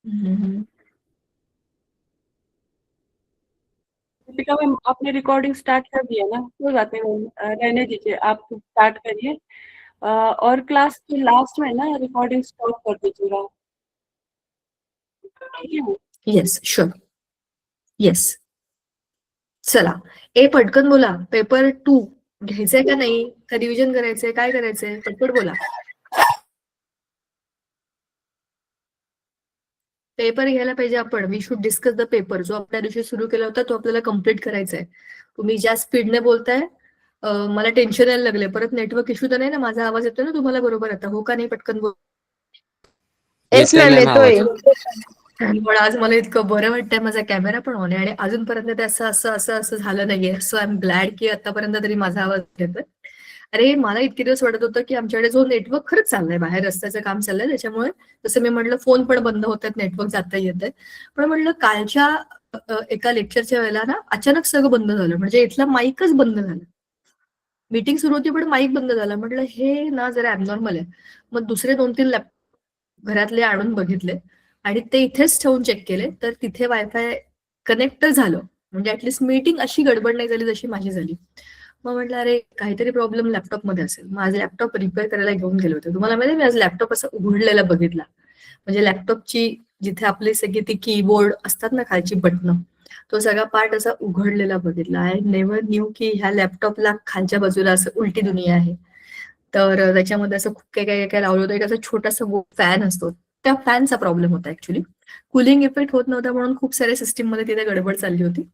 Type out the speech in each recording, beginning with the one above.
हम्म। दीपिका मैम, आपने recording start कर दिया ना? कोई बात नहीं मैम, रहने दीजिए, आप स्टार्ट करिए। और क्लास के लास्ट में ना रिकॉर्डिंग स्टॉप कर दीजिएगा, ठीक है? Yes sure. येस. चला, ए पटकन बोला. पेपर 2 घ्यायचंय का नाही, का रिव्हिजन करायचंय, काय करायचंय, पटपट बोला. पेपर घ्यायला पाहिजे आपण. We should discuss the paper. जो आपल्या दिवशी सुरू केला होता तो आपल्याला कम्प्लीट करायचा आहे. तुम्ही ज्या स्पीडने बोलताय, मला टेन्शन यायला लागले. परत नेटवर्क इश्यू तर नाही ना? माझा आवाज येतोय ना तुम्हाला बरोबर आता? हो का नाही? पटकन बोल. येस येतोय मॅम मॅम येतोय. आवाज. पण आज मला इतकं बरं वाटतंय, माझा कॅमेरा पण ऑन आहे आणि अजूनपर्यंत ते असं असं असं असं झालं नाहीये. सो आय एम ग्लॅड की आतापर्यंत तरी माझा आवाज येतोय. अरे मला इतके दिवस वाटत होतं की आमच्याकडे जो नेटवर्क खरंच चाललंय, बाहेर रस्त्याचं काम चाललंय, त्याच्यामुळे जसं मी म्हटलं फोन पण बंद होतात, नेटवर्क जाता येत आहे. पण म्हटलं कालच्या एका लेक्चरच्या वेळेला ना अचानक सगळं बंद झालं, म्हणजे इथला माईकच बंद झाला. मीटिंग सुरू होती पण माईक बंद झाला. म्हटलं हे ना जरा ॲबनॉर्मल आहे. मग दुसरे 2-3 लॅपटॉप घरातले आणून बघितले आणि ते इथेच ठेवून चेक केले, तर तिथे वायफाय कनेक्ट झालं. म्हणजे ऍटलीस्ट मीटिंग अशी गडबड नाही झाली जशी माझी झाली. मग म्हटलं अरे काहीतरी प्रॉब्लेम लॅपटॉपमध्ये असेल. मग आज लॅपटॉप रिपेअर करायला घेऊन गेले होते. तुम्हाला माहिती मी आज लॅपटॉप असं उघडलेला बघितला. म्हणजे लॅपटॉपची जिथे आपली सगळी ती कीबोर्ड असतात ना, खालची बटणं, तो सगळा पार्ट असा उघडलेला बघितला. आय नेव्हर न्यू की ह्या लॅपटॉपला खालच्या बाजूला असं उलटी दुनिया आहे. तर त्याच्यामध्ये असं खूप काही काही काय लावलं होतं. एक असं छोटासा फॅन असतो, त्या फॅनचा प्रॉब्लेम होता ऍक्च्युली. कुलिंग इफेक्ट होत नव्हता म्हणून खूप साऱ्या सिस्टीम मध्ये तिथे गडबड चालली होती.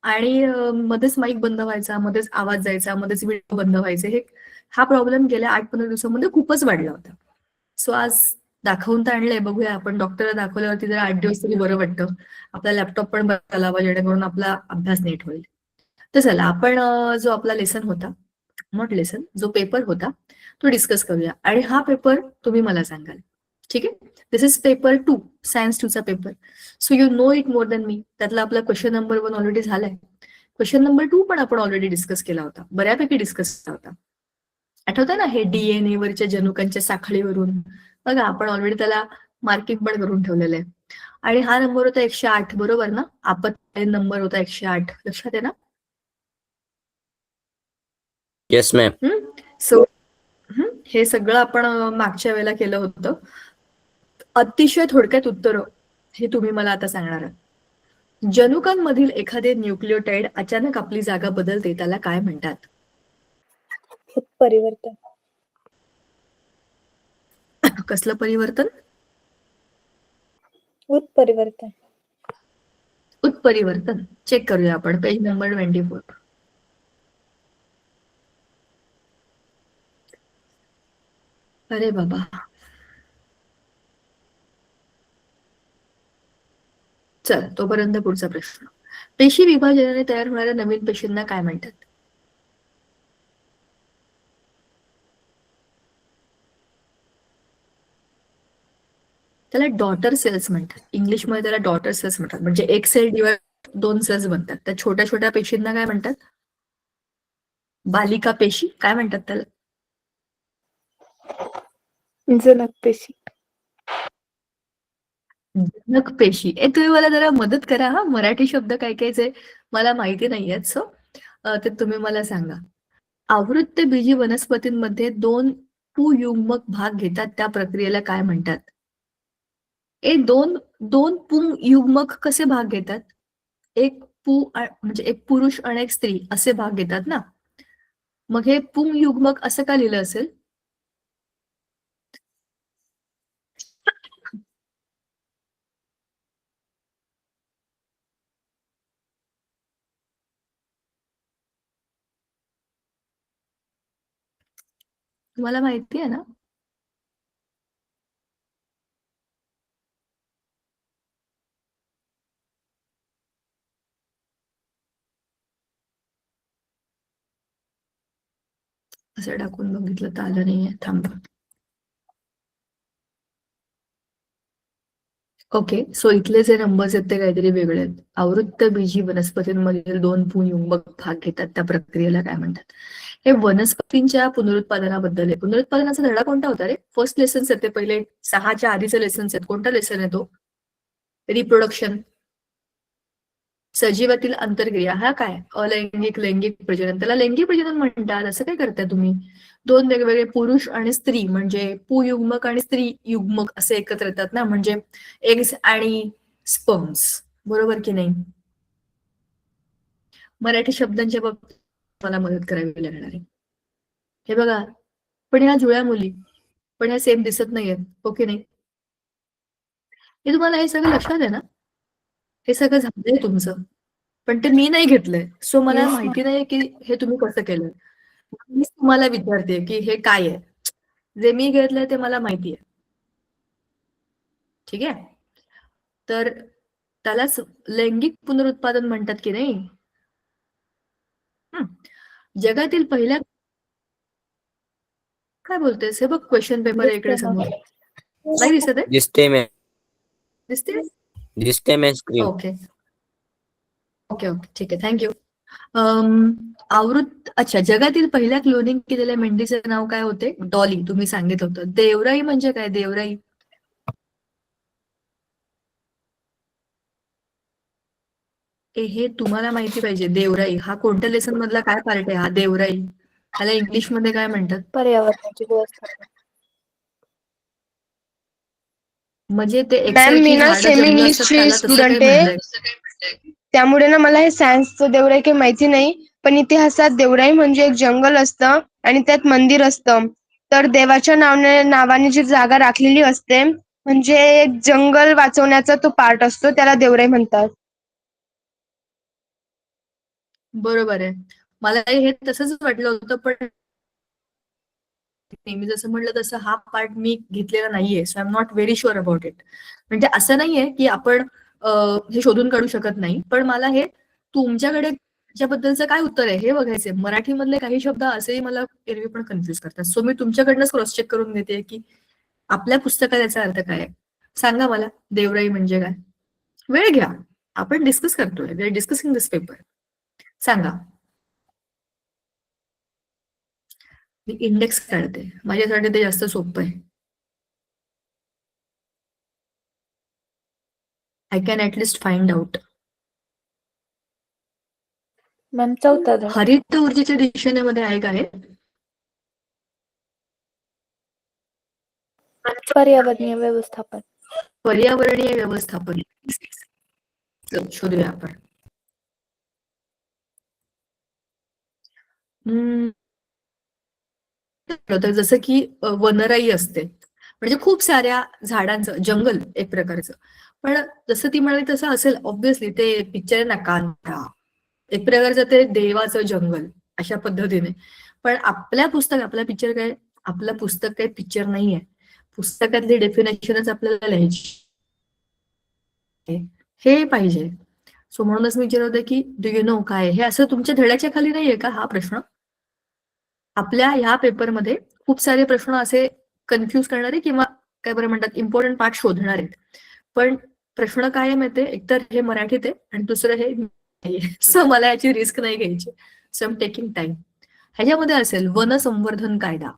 आणि मध्येच माईक बंद व्हायचा, मध्येच आवाज जायचा, मध्येच व्हिडिओ बंद व्हायचे. हा प्रॉब्लेम गेल्या 8-15 दिवसामध्ये खूपच वाढला होता. सो आज दाखवून तर आणलंय, बघूया. आपण डॉक्टरला दाखवल्यावरती जरा 8 दिवस तरी बरं वाटतं. आपला लॅपटॉप पण बरा चालावा जेणेकरून आपला अभ्यास नीट होईल. तर चला आपण जो आपला लेसन होता, नॉट लेसन, जो पेपर होता तो डिस्कस करूया. आणि हा पेपर तुम्ही मला सांगाल, ठीक आहे? दिस इज पेपर 2, सायन्स 2 चा paper. So you know it more than me. त्यातला आपला क्वेश्चन नंबर 1 ऑलरेडी झालाय. क्वेश्चन नंबर 2 पण आपण ऑलरेडी डिस्कस केला होता, बऱ्यापैकी डिस्कस केला होता. आठवतं ना हे डीएनए वरच्या जनुकांच्या साखळीवरून? बघा आपण ऑलरेडी त्याला मार्किंग पण करून ठेवलेलं आहे. आणि हा नंबर होता 108, बरोबर ना? आपत्कालीन नंबर होता 108, लक्षात आहे ना? Yes ma'am. सो हे सगळं आपण मागच्या वेळेला केलं होतं. अतिशय थोडक्यात उत्तर हे तुम्ही मला आता सांगणार आहात. जनुकांमधील एखादे न्यूक्लियोटाइड अचानक आपली जागा बदलते, त्याला काय म्हणतात? उत्परिवर्तन. कसलं परिवर्तन? उत्परिवर्तन. उत्परिवर्तन. चेक करूया आपण पेज नंबर 24. अरे बाबा, चल तोपर्यंत पुढचा प्रश्न. पेशी विभाजनाने तयार होणाऱ्या नवीन पेशींना काय म्हणतात? त्याला डॉटर सेल्स म्हणतात. इंग्लिशमध्ये त्याला डॉटर सेल्स म्हणतात. म्हणजे एक सेल डिवाइड 2 सेल्स बनतात. त्या छोट्या छोट्या पेशींना काय म्हणतात? बालिका पेशी. काय म्हणतात त्याला? जनक पेशी. जनक पेशी. तुम्ही मला जरा मदत करा हा. मराठी शब्द काय काय जे मला माहिती नाहीयेत. सो ते तुम्ही मला सांगा. आवृत्तबीजी वनस्पतींमध्ये 2 पुंयुग्मक भाग घेतात, त्या प्रक्रियेला काय म्हणतात? दोन पुंयुग्मक कसे भाग घेतात? एक म्हणजे एक पुरुष आणि एक स्त्री असे भाग घेतात ना. मग हे पुंयुग्मक असं का लिहिलं असेल? तुम्हाला माहिती आहे ना? असं टाकून बघितलं तर आलं नाहीये. थांबा. ओके, सो इथले जे नंबर्स आहेत ते काहीतरी वेगळे आहेत. आवृत्तबीजी वनस्पतींमधील 2 पुंयुग्मक भाग घेतात, त्या प्रक्रियेला काय म्हणतात? हे वनस्पतींच्या पुनरुत्पादनाबद्दल आहे. पुनरुत्पादनाचा धडा कोणता होता रे? फर्स्ट लेसन आहेत ते, पहिले 6च्या आधीचे लेसन आहेत. कोणता लेसन आहे तो? रिप्रोडक्शन, सजीवातील आंतरक्रिया, हा काय अलैंगिक लैंगिक प्रजनन, त्याला लैंगिक प्रजनन म्हणतात. असं काय करताय तुम्ही? दोन वेगवेगळे पुरुष आणि स्त्री म्हणजे पुयुग्मक आणि स्त्री युग्मक असे एकत्र येतात ना, म्हणजे एग्स आणि स्पर्म्स, बरोबर की नाही? मराठी शब्दांच्या बाबतीत मला मदत करावी लागणार आहे. हे बघा, पण ह्या जुळ्या मुली, पण ह्या सेम दिसत नाहीयेत, हो की नाही? हे तुम्हाला हे सगळं लक्षात आहे ना? हे सगळं झालंय तुमचं, पण ते मी नाही घेतलंय. सो मला Yes, माहिती नाही की हे तुम्ही कसं केलंय. मीच तुम्हाला विचारते की हे काय आहे. जे मी घेतलंय ते मला माहिती आहे. ठीक आहे? तर त्यालाच लैंगिक पुनरुत्पादन म्हणतात की नाही. जगातील पहिल्या, काय बोलतेस? हे बघ, क्वेश्चन पेपर इकडे समोर नाही दिसत आहे? दिसते? दिसते ma'am screen. Okay okay okay, ठीक आहे, थँक्यू. अच्छा, जगातील पहिल्या क्लोनिंग केलेल्या मेंढीचे नाव काय होते? डॉली. तुम्ही सांगितलं होतं. देवराई म्हणजे काय? देवराई हे तुम्हाला माहिती पाहिजे. देवराई हा कोणत्या लेसन मधला काय पार्ट आहे हा देवराई? ह्याला इंग्लिश मध्ये काय म्हणतात? पर्यावरणाची व्यवस्थापन. म्हणजे ते मॅम एकसारखी मी ना झाडं सेमी जंगल असतात इंग्लिशची त्याला तसं काही स्टुडंट आहे, म्हणलंय? त्यामुळे ना मला हे सायन्सचं देवराई काही माहिती नाही. पण इतिहासात देवराई म्हणजे एक जंगल असतं आणि त्यात मंदिर असतं. तर देवाच्या नावाने जी जागा राखलेली असते, म्हणजे जंगल वाचवण्याचा तो पार्ट असतो, त्याला देवराई म्हणतात. बरोबर आहे. मला हे तसंच वाटलं होतं, पण मी जसं म्हटलं तसं हा पार्ट मी घेतलेला नाहीये. So I am not very sure about it. म्हणजे असं नाहीये की आपण हे शोधून काढू शकत नाही, पण मला हे तुमच्याकडे त्याच्याबद्दलचं काय उत्तर आहे हे बघायचंय. मराठीमधले काही शब्द असेही मला एरवी पण कन्फ्युज करतात. सो मी तुमच्याकडनंच क्रॉस चेक करून घेते की आपल्या पुस्तकात याचा अर्थ काय आहे. सांगा मला, देवराई म्हणजे काय? वेळ घ्या, आपण डिस्कस करतोय. We are discussing this paper. सांगा. मी इंडेक्स काढते, माझ्यासाठी ते जास्त सोपं आहे. I can at least find out. Ma'am चौथा धडा. हरित ऊर्जेच्या दिशेनेमध्ये आहे काय? पर्यावरणीय व्यवस्थापन. पर्यावरणीय व्यवस्थापन. शोधूया आपण. तर जसं की वनराई असते, म्हणजे खूप साऱ्या झाडांचं जंगल एक प्रकारचं. पण जसं ती म्हणाली तसं असेल ऑब्व्हियसली. ते पिक्चर आहे ना कांता, एक प्रकारचं ते देवाचं जंगल अशा पद्धतीने. पण आपलं पिक्चर काय? आपलं पुस्तक काही पिक्चर नाहीये. पुस्तकातली डेफिनेशनच आपल्याला लिहायची हे पाहिजे. सो म्हणूनच मी विचारत होते की डू यू नो काय हे. असं तुमच्या धड्याच्या खाली नाहीये का हा प्रश्न? आपल्या ह्या पेपरमध्ये खूप सारे प्रश्न असे कन्फ्यूज करणारे किंवा काय बरं म्हणतात इम्पॉर्टंट पार्ट शोधणार आहेत. पण प्रश्न काय आहे माहितीये, एकतर हे मराठीत आहे आणि दुसरं हे नाहीये. सो मला याची रिस्क नाही घ्यायची. So am taking time. ह्याच्यामध्ये असेल वन संवर्धन कायदा,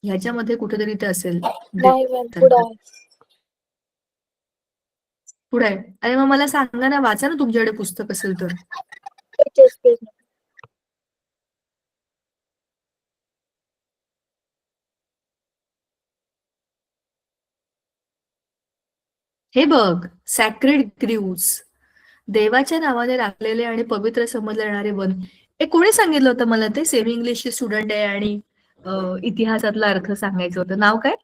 ह्याच्यामध्ये कुठेतरी ते असेल. नाही मॅम, पुढे आहे. पुढे आहे. अरे मग मला सांगा ना, वाचा ना तुमच्याकडे पुस्तक असेल तर. 45 पेज. हे बघ, सॅक्रेड ग्रीव्स, देवाच्या नावाने राखलेले आणि पवित्र समजले जाणारे वन. हे कोणी सांगितलं होतं मला? ते सेमी इंग्लिशचे स्टुडंट आहे आणि इतिहासातला अर्थ सांगायचं होतं. नाव काय?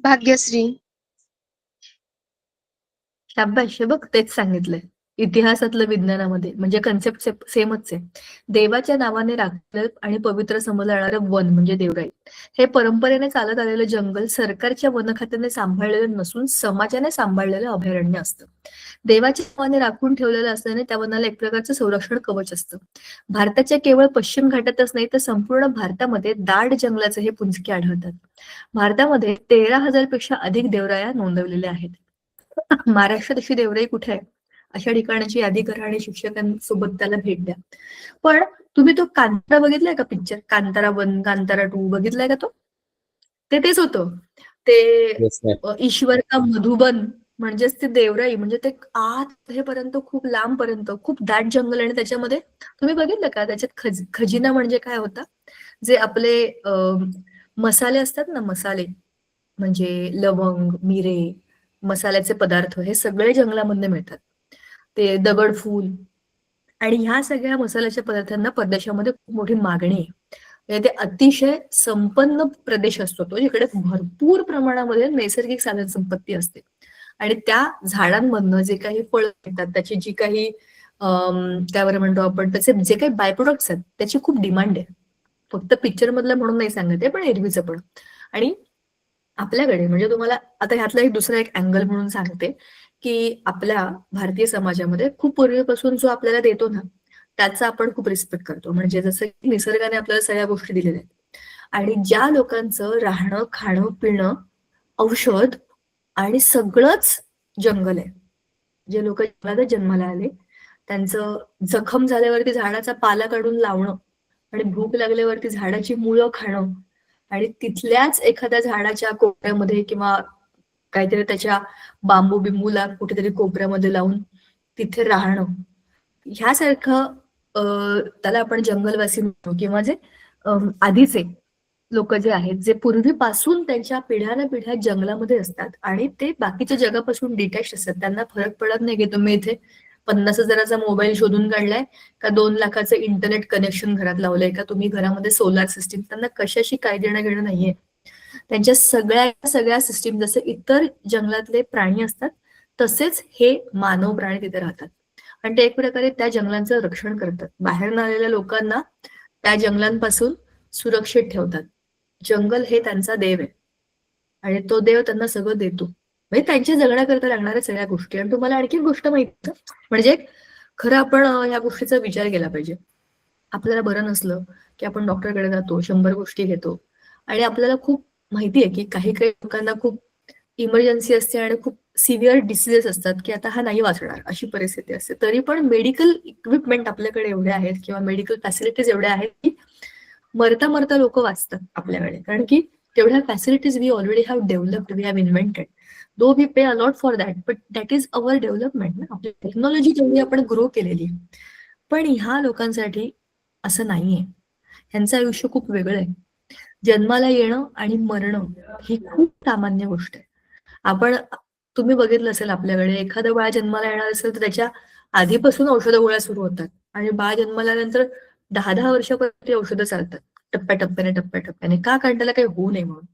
भाग्यश्री. शाबाश. हे बघ, तेच सांगितलंय. इतिहासातलं विज्ञानामध्ये म्हणजे कन्सेप्ट सेमच आहे. देवाच्या नावाने राखलेलं आणि पवित्र समजलं जाणारं वन म्हणजे देवराई. हे परंपरेने चालत आलेलं जंगल सरकारच्या वन खात्याने सांभाळलेलं नसून समाजाने सांभाळलेलं अभयारण्य असतं. देवाच्या नावाने राखून ठेवलेलं असल्याने त्या वनाला एक प्रकारचं संरक्षण कवच असतं. भारताच्या केवळ पश्चिम घाटातच नाही तर संपूर्ण भारतामध्ये दाट जंगलाचे हे पुंजके आढळतात. भारतामध्ये 13,000 पेक्षा अधिक देवराया नोंदवलेल्या आहेत. महाराष्ट्रात अशी देवराई कुठे आहे? अशा ठिकाणाची यादी करा आणि शिक्षकांसोबत त्याला भेट द्या. पण तुम्ही तो कांतारा बघितलाय का पिक्चर? कांतारा 1, कांतारा 2 बघितलाय का तो? ते तेच होतं. ते Yes, ma'am. ईश्वर का मधुबन म्हणजेच ते देवराई म्हणजे ते आत हेपर्यंत खूप लांबपर्यंत खूप दाट जंगल आणि त्याच्यामध्ये तुम्ही बघितलं का त्याच्यात खजिना म्हणजे काय होता जे आपले मसाले असतात ना मसाले म्हणजे लवंग मिरे मसाल्याचे पदार्थ हे सगळे जंगलामधनं मिळतात ते दगडफूल आणि ह्या सगळ्या मसाल्याच्या पदार्थांना परदेशामध्ये खूप मोठी मागणी आहे म्हणजे ते अतिशय संपन्न प्रदेश असतो तो जिकडे भरपूर प्रमाणामध्ये नैसर्गिक साधन संपत्ती असते आणि त्या झाडांमधनं जे काही फळं येतात त्याची जी काही काय बरं म्हणतो आपण त्याचे जे काही बाय प्रोडक्ट्स आहेत त्याची खूप डिमांड आहे फक्त पिक्चर मधलं म्हणून नाही सांगत आहे पण एरवीचं पण आणि आपल्याकडे म्हणजे तुम्हाला आता ह्यातला एक दुसरा एक अँगल म्हणून सांगते की आपल्या भारतीय समाजामध्ये खूप पूर्वीपासून जो आपल्याला देतो ना त्याचा आपण खूप रिस्पेक्ट करतो म्हणजे जसं की निसर्गाने आपल्याला सगळ्या गोष्टी दिलेल्या आहेत आणि ज्या लोकांचं राहणं खाणं पिणं औषध आणि सगळंच जंगल आहे जे लोक जंगलातच जन्माला आले त्यांचं जखम झाल्यावरती झाडाचा पाला काढून लावणं आणि भूक लागल्यावरती झाडाची मुळं खाणं आणि तिथल्याच एखाद्या झाडाच्या कोपऱ्यामध्ये किंवा काहीतरी त्याच्या बांबू बिंबूला कुठेतरी कोपऱ्यामध्ये लावून तिथे राहणं ह्यासारखं त्याला आपण जंगलवासी म्हणतो किंवा जे आधीचे लोक जे आहेत जे पूर्वीपासून त्यांच्या पिढ्यान पिढ्या जंगलामध्ये असतात आणि ते बाकीच्या जगापासून डिटॅच असतात त्यांना फरक पडत नाही की तुम्ही इथे 50,000चा मोबाईल शोधून काढलाय का 2 लाखाचं इंटरनेट कनेक्शन घरात लावलंय का तुम्ही घरामध्ये सोलार सिस्टीम त्यांना कशाशी काय देणं घेणं नाहीये त्यांच्या सगळ्या सिस्टीम जसे इतर जंगलातले प्राणी असतात तसेच हे मानव प्राणी तिथे राहतात आणि ते एक प्रकारे त्या जंगलांचं रक्षण करतात बाहेर न आलेल्या लोकांना त्या जंगलांपासून सुरक्षित ठेवतात जंगल हे त्यांचा देव आहे आणि तो देव त्यांना सगळं देतो म्हणजे त्यांच्या जगण्याकरता लागणाऱ्या सगळ्या गोष्टी आणि तुम्हाला आणखी एक गोष्ट माहिती म्हणजे खरं आपण या गोष्टीचा विचार केला पाहिजे आपल्याला बरं नसलं की आपण डॉक्टरकडे जातो 100 गोष्टी घेतो आणि आपल्याला खूप माहिती आहे की काही काही लोकांना खूप इमर्जन्सी असते आणि खूप सिव्हिअर डिसीजेस असतात की आता हा नाही वाचणार अशी परिस्थिती असते तरी पण मेडिकल इक्विपमेंट आपल्याकडे एवढे आहेत किंवा मेडिकल फॅसिलिटीज एवढ्या आहेत की मरता मरता लोक वाचतात आपल्याकडे कारण की तेवढ्या facilities we already have developed we have invented though we pay a lot for that but that is our development ना आपली टेक्नॉलॉजी जेवढी आपण ग्रो केलेली पण ह्या लोकांसाठी असं नाहीये ह्यांचं आयुष्य खूप वेगळं आहे जन्माला येणं आणि मरणं ही खूप सामान्य गोष्ट आहे आपण तुम्ही बघितलं असेल आपल्याकडे एखादं बाळ जन्माला येणार असेल तर त्याच्या आधीपासून औषध गोळ्या सुरू होतात आणि बाळ जन्माला आल्यानंतर 10-10 वर्षापर्यंत औषधं चालतात टप्प्याटप्प्याने का कारण त्याला काही होऊ नये म्हणून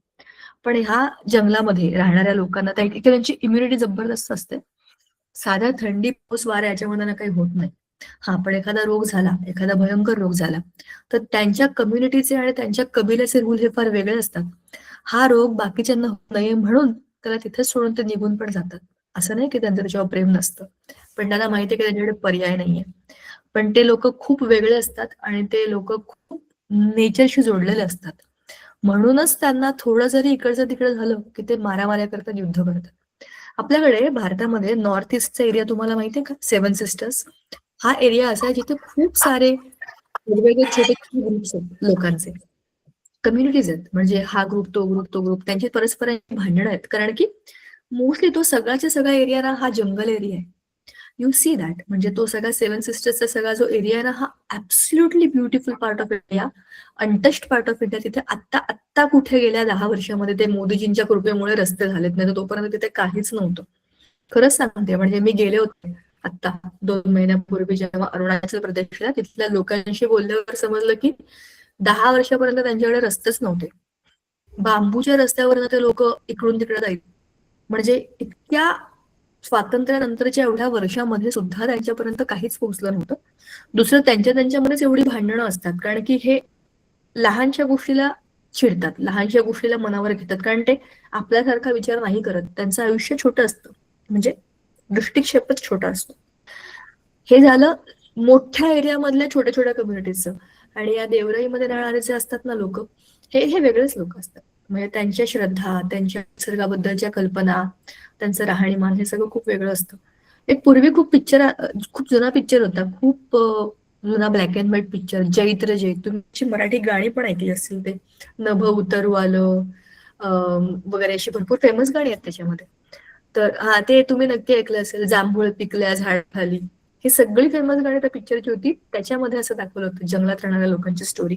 पण ह्या जंगलामध्ये राहणाऱ्या लोकांना त्यांची इम्युनिटी जबरदस्त असते साध्या थंडी पाऊस वारा याच्यामध्ये काही होत नाही हा पण एखादा रोग झाला एखादा भयंकर रोग झाला तर त्यांच्या कम्युनिटीचे आणि त्यांच्या कबिलेचे रूल हे फार वेगळे असतात हा रोग बाकीच्यांना होत नाहीये म्हणून त्याला तिथेच सोडून ते निघून पण जातात असं नाही की त्यांचं त्याच्यावर प्रेम नसतं पण त्यांना माहिती आहे की त्यांच्याकडे पर्याय नाहीये पण ते लोक खूप वेगळे असतात आणि ते लोक खूप नेचरशी जोडलेले असतात म्हणूनच त्यांना थोडं जरी इकडचं तिकडं झालं की ते मारामाऱ्या करतात युद्ध करतात आपल्याकडे भारतामध्ये नॉर्थ ईस्टचा एरिया तुम्हाला माहितीये का 7 सिस्टर्स हा एरिया असा आहे जिथे खूप सारे वेगवेगळे छोटे छोटे ग्रुप्स आहेत लोकांचे कम्युनिटीज आहेत म्हणजे हा ग्रुप तो ग्रुप त्यांची परस्पर भांडणं आहेत कारण की मोस्टली तो सगळ्याच्या सगळा एरिया ना हा जंगल एरिया आहे यू सी दॅट म्हणजे तो सगळा 7 सिस्टर्सचा सगळा जो एरिया आहे ना हा absolutely beautiful part of India untouched part of India तिथे आत्ता कुठे गेल्या 10 वर्षामध्ये ते मोदीजींच्या कृपेमुळे रस्ते झालेत नाही तर तोपर्यंत तिथे काहीच नव्हतं खरंच सांगते म्हणजे मी गेले होते आता 2 महिन्यापूर्वी जेव्हा अरुणाचल प्रदेशला तिथल्या लोकांशी बोलल्यावर समजलं की 10 वर्षापर्यंत त्यांच्याकडे रस्तेच नव्हते बांबूच्या रस्त्यावरनं ते लोक इकडून तिकडे जायचे म्हणजे इतक्या स्वातंत्र्यानंतरच्या एवढ्या वर्षामध्ये सुद्धा त्यांच्यापर्यंत काहीच पोहोचलं नव्हतं दुसरं त्यांच्यामध्येच एवढी भांडणं असतात कारण की हे लहानशा गोष्टीला चिडतात लहानशा गोष्टीला मनावर घेतात कारण ते आपल्यासारखा विचार नाही करत त्यांचं आयुष्य छोटं असतं म्हणजे दृष्टिक्षेपच छोटा असतो हे झालं मोठ्या एरियामधल्या छोट्या छोट्या कम्युनिटीजचं आणि या देवराईमध्ये राहणारे जे असतात ना लोक हे वेगळेच लोक असतात म्हणजे त्यांच्या श्रद्धा त्यांच्या निसर्गाबद्दलच्या कल्पना त्यांचं राहणीमान हे सगळं खूप वेगळं असतं एक पूर्वी खूप जुना पिक्चर होता खूप जुना black and white picture Jait तुम्ही मराठी गाणी पण ऐकली असतील ते नभ उतरू आलं वगैरे अशी भरपूर फेमस गाणी आहेत त्याच्यामध्ये. तर हा ते तुम्ही नक्की ऐकलं असेल, जांभूळ पिकल्या झाडाखाली. ही सगळी फेमस गाणी त्या पिक्चरची होती. त्याच्यामध्ये असं दाखवलं होतं जंगलात राहणाऱ्या लोकांची स्टोरी.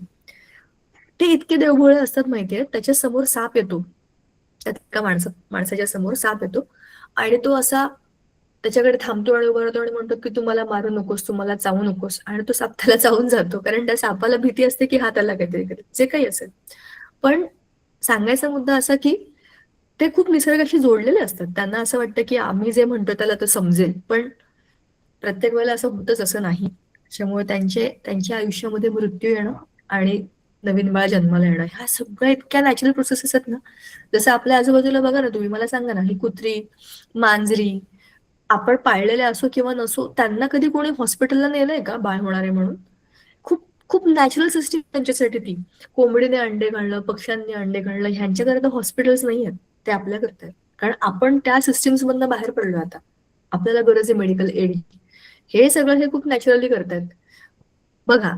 ते इतके देवभोळे असतात माहितीये, त्याच्या समोर साप येतो, त्या एका माणसाच्या समोर साप येतो आणि तो असा त्याच्याकडे थांबतो आणि उभा राहतो आणि म्हणतो की तू मला मारू नकोस, तू मला चावू नकोस, आणि तो साप त्याला चावून जातो, कारण त्या सापाला भीती असते की हा त्याला काहीतरी करेल, जे काही असेल. पण सांगायचा मुद्दा असा की ते खूप निसर्गाशी जोडलेले असतात. त्यांना असं वाटतं की आम्ही जे म्हणतो त्याला तो समजेल, पण प्रत्येक वेळेला असं होतच असं नाही. त्याच्यामुळे त्यांच्या आयुष्यामध्ये मृत्यू येणं आणि नवीन बाळ जन्माला येणं, ह्या सगळ्या इतक्या नॅचरल प्रोसेसेस आहेत ना. जसं आपल्या आजूबाजूला बघा ना, तुम्ही मला सांगा ना, ही कुत्री, मांजरी आपण पाळलेले असो किंवा नसो, त्यांना कधी कोणी हॉस्पिटलला नेलंय का बाळ होणार आहे म्हणून? खूप खूप नॅचरल सिस्टीम त्यांच्यासाठी ती. कोंबडीने अंडे घालणं, पक्ष्यांनी अंडे घालणं, ह्यांच्याकरता हॉस्पिटल्स नाही आहेत, ते आपल्या करता आहेत. कारण आपण त्या सिस्टीम्स मधनं बाहेर पडलो आता. आपल्याला गरज आहे मेडिकल एड. हे सगळं हे खूप नॅचरली करतायत. बघा,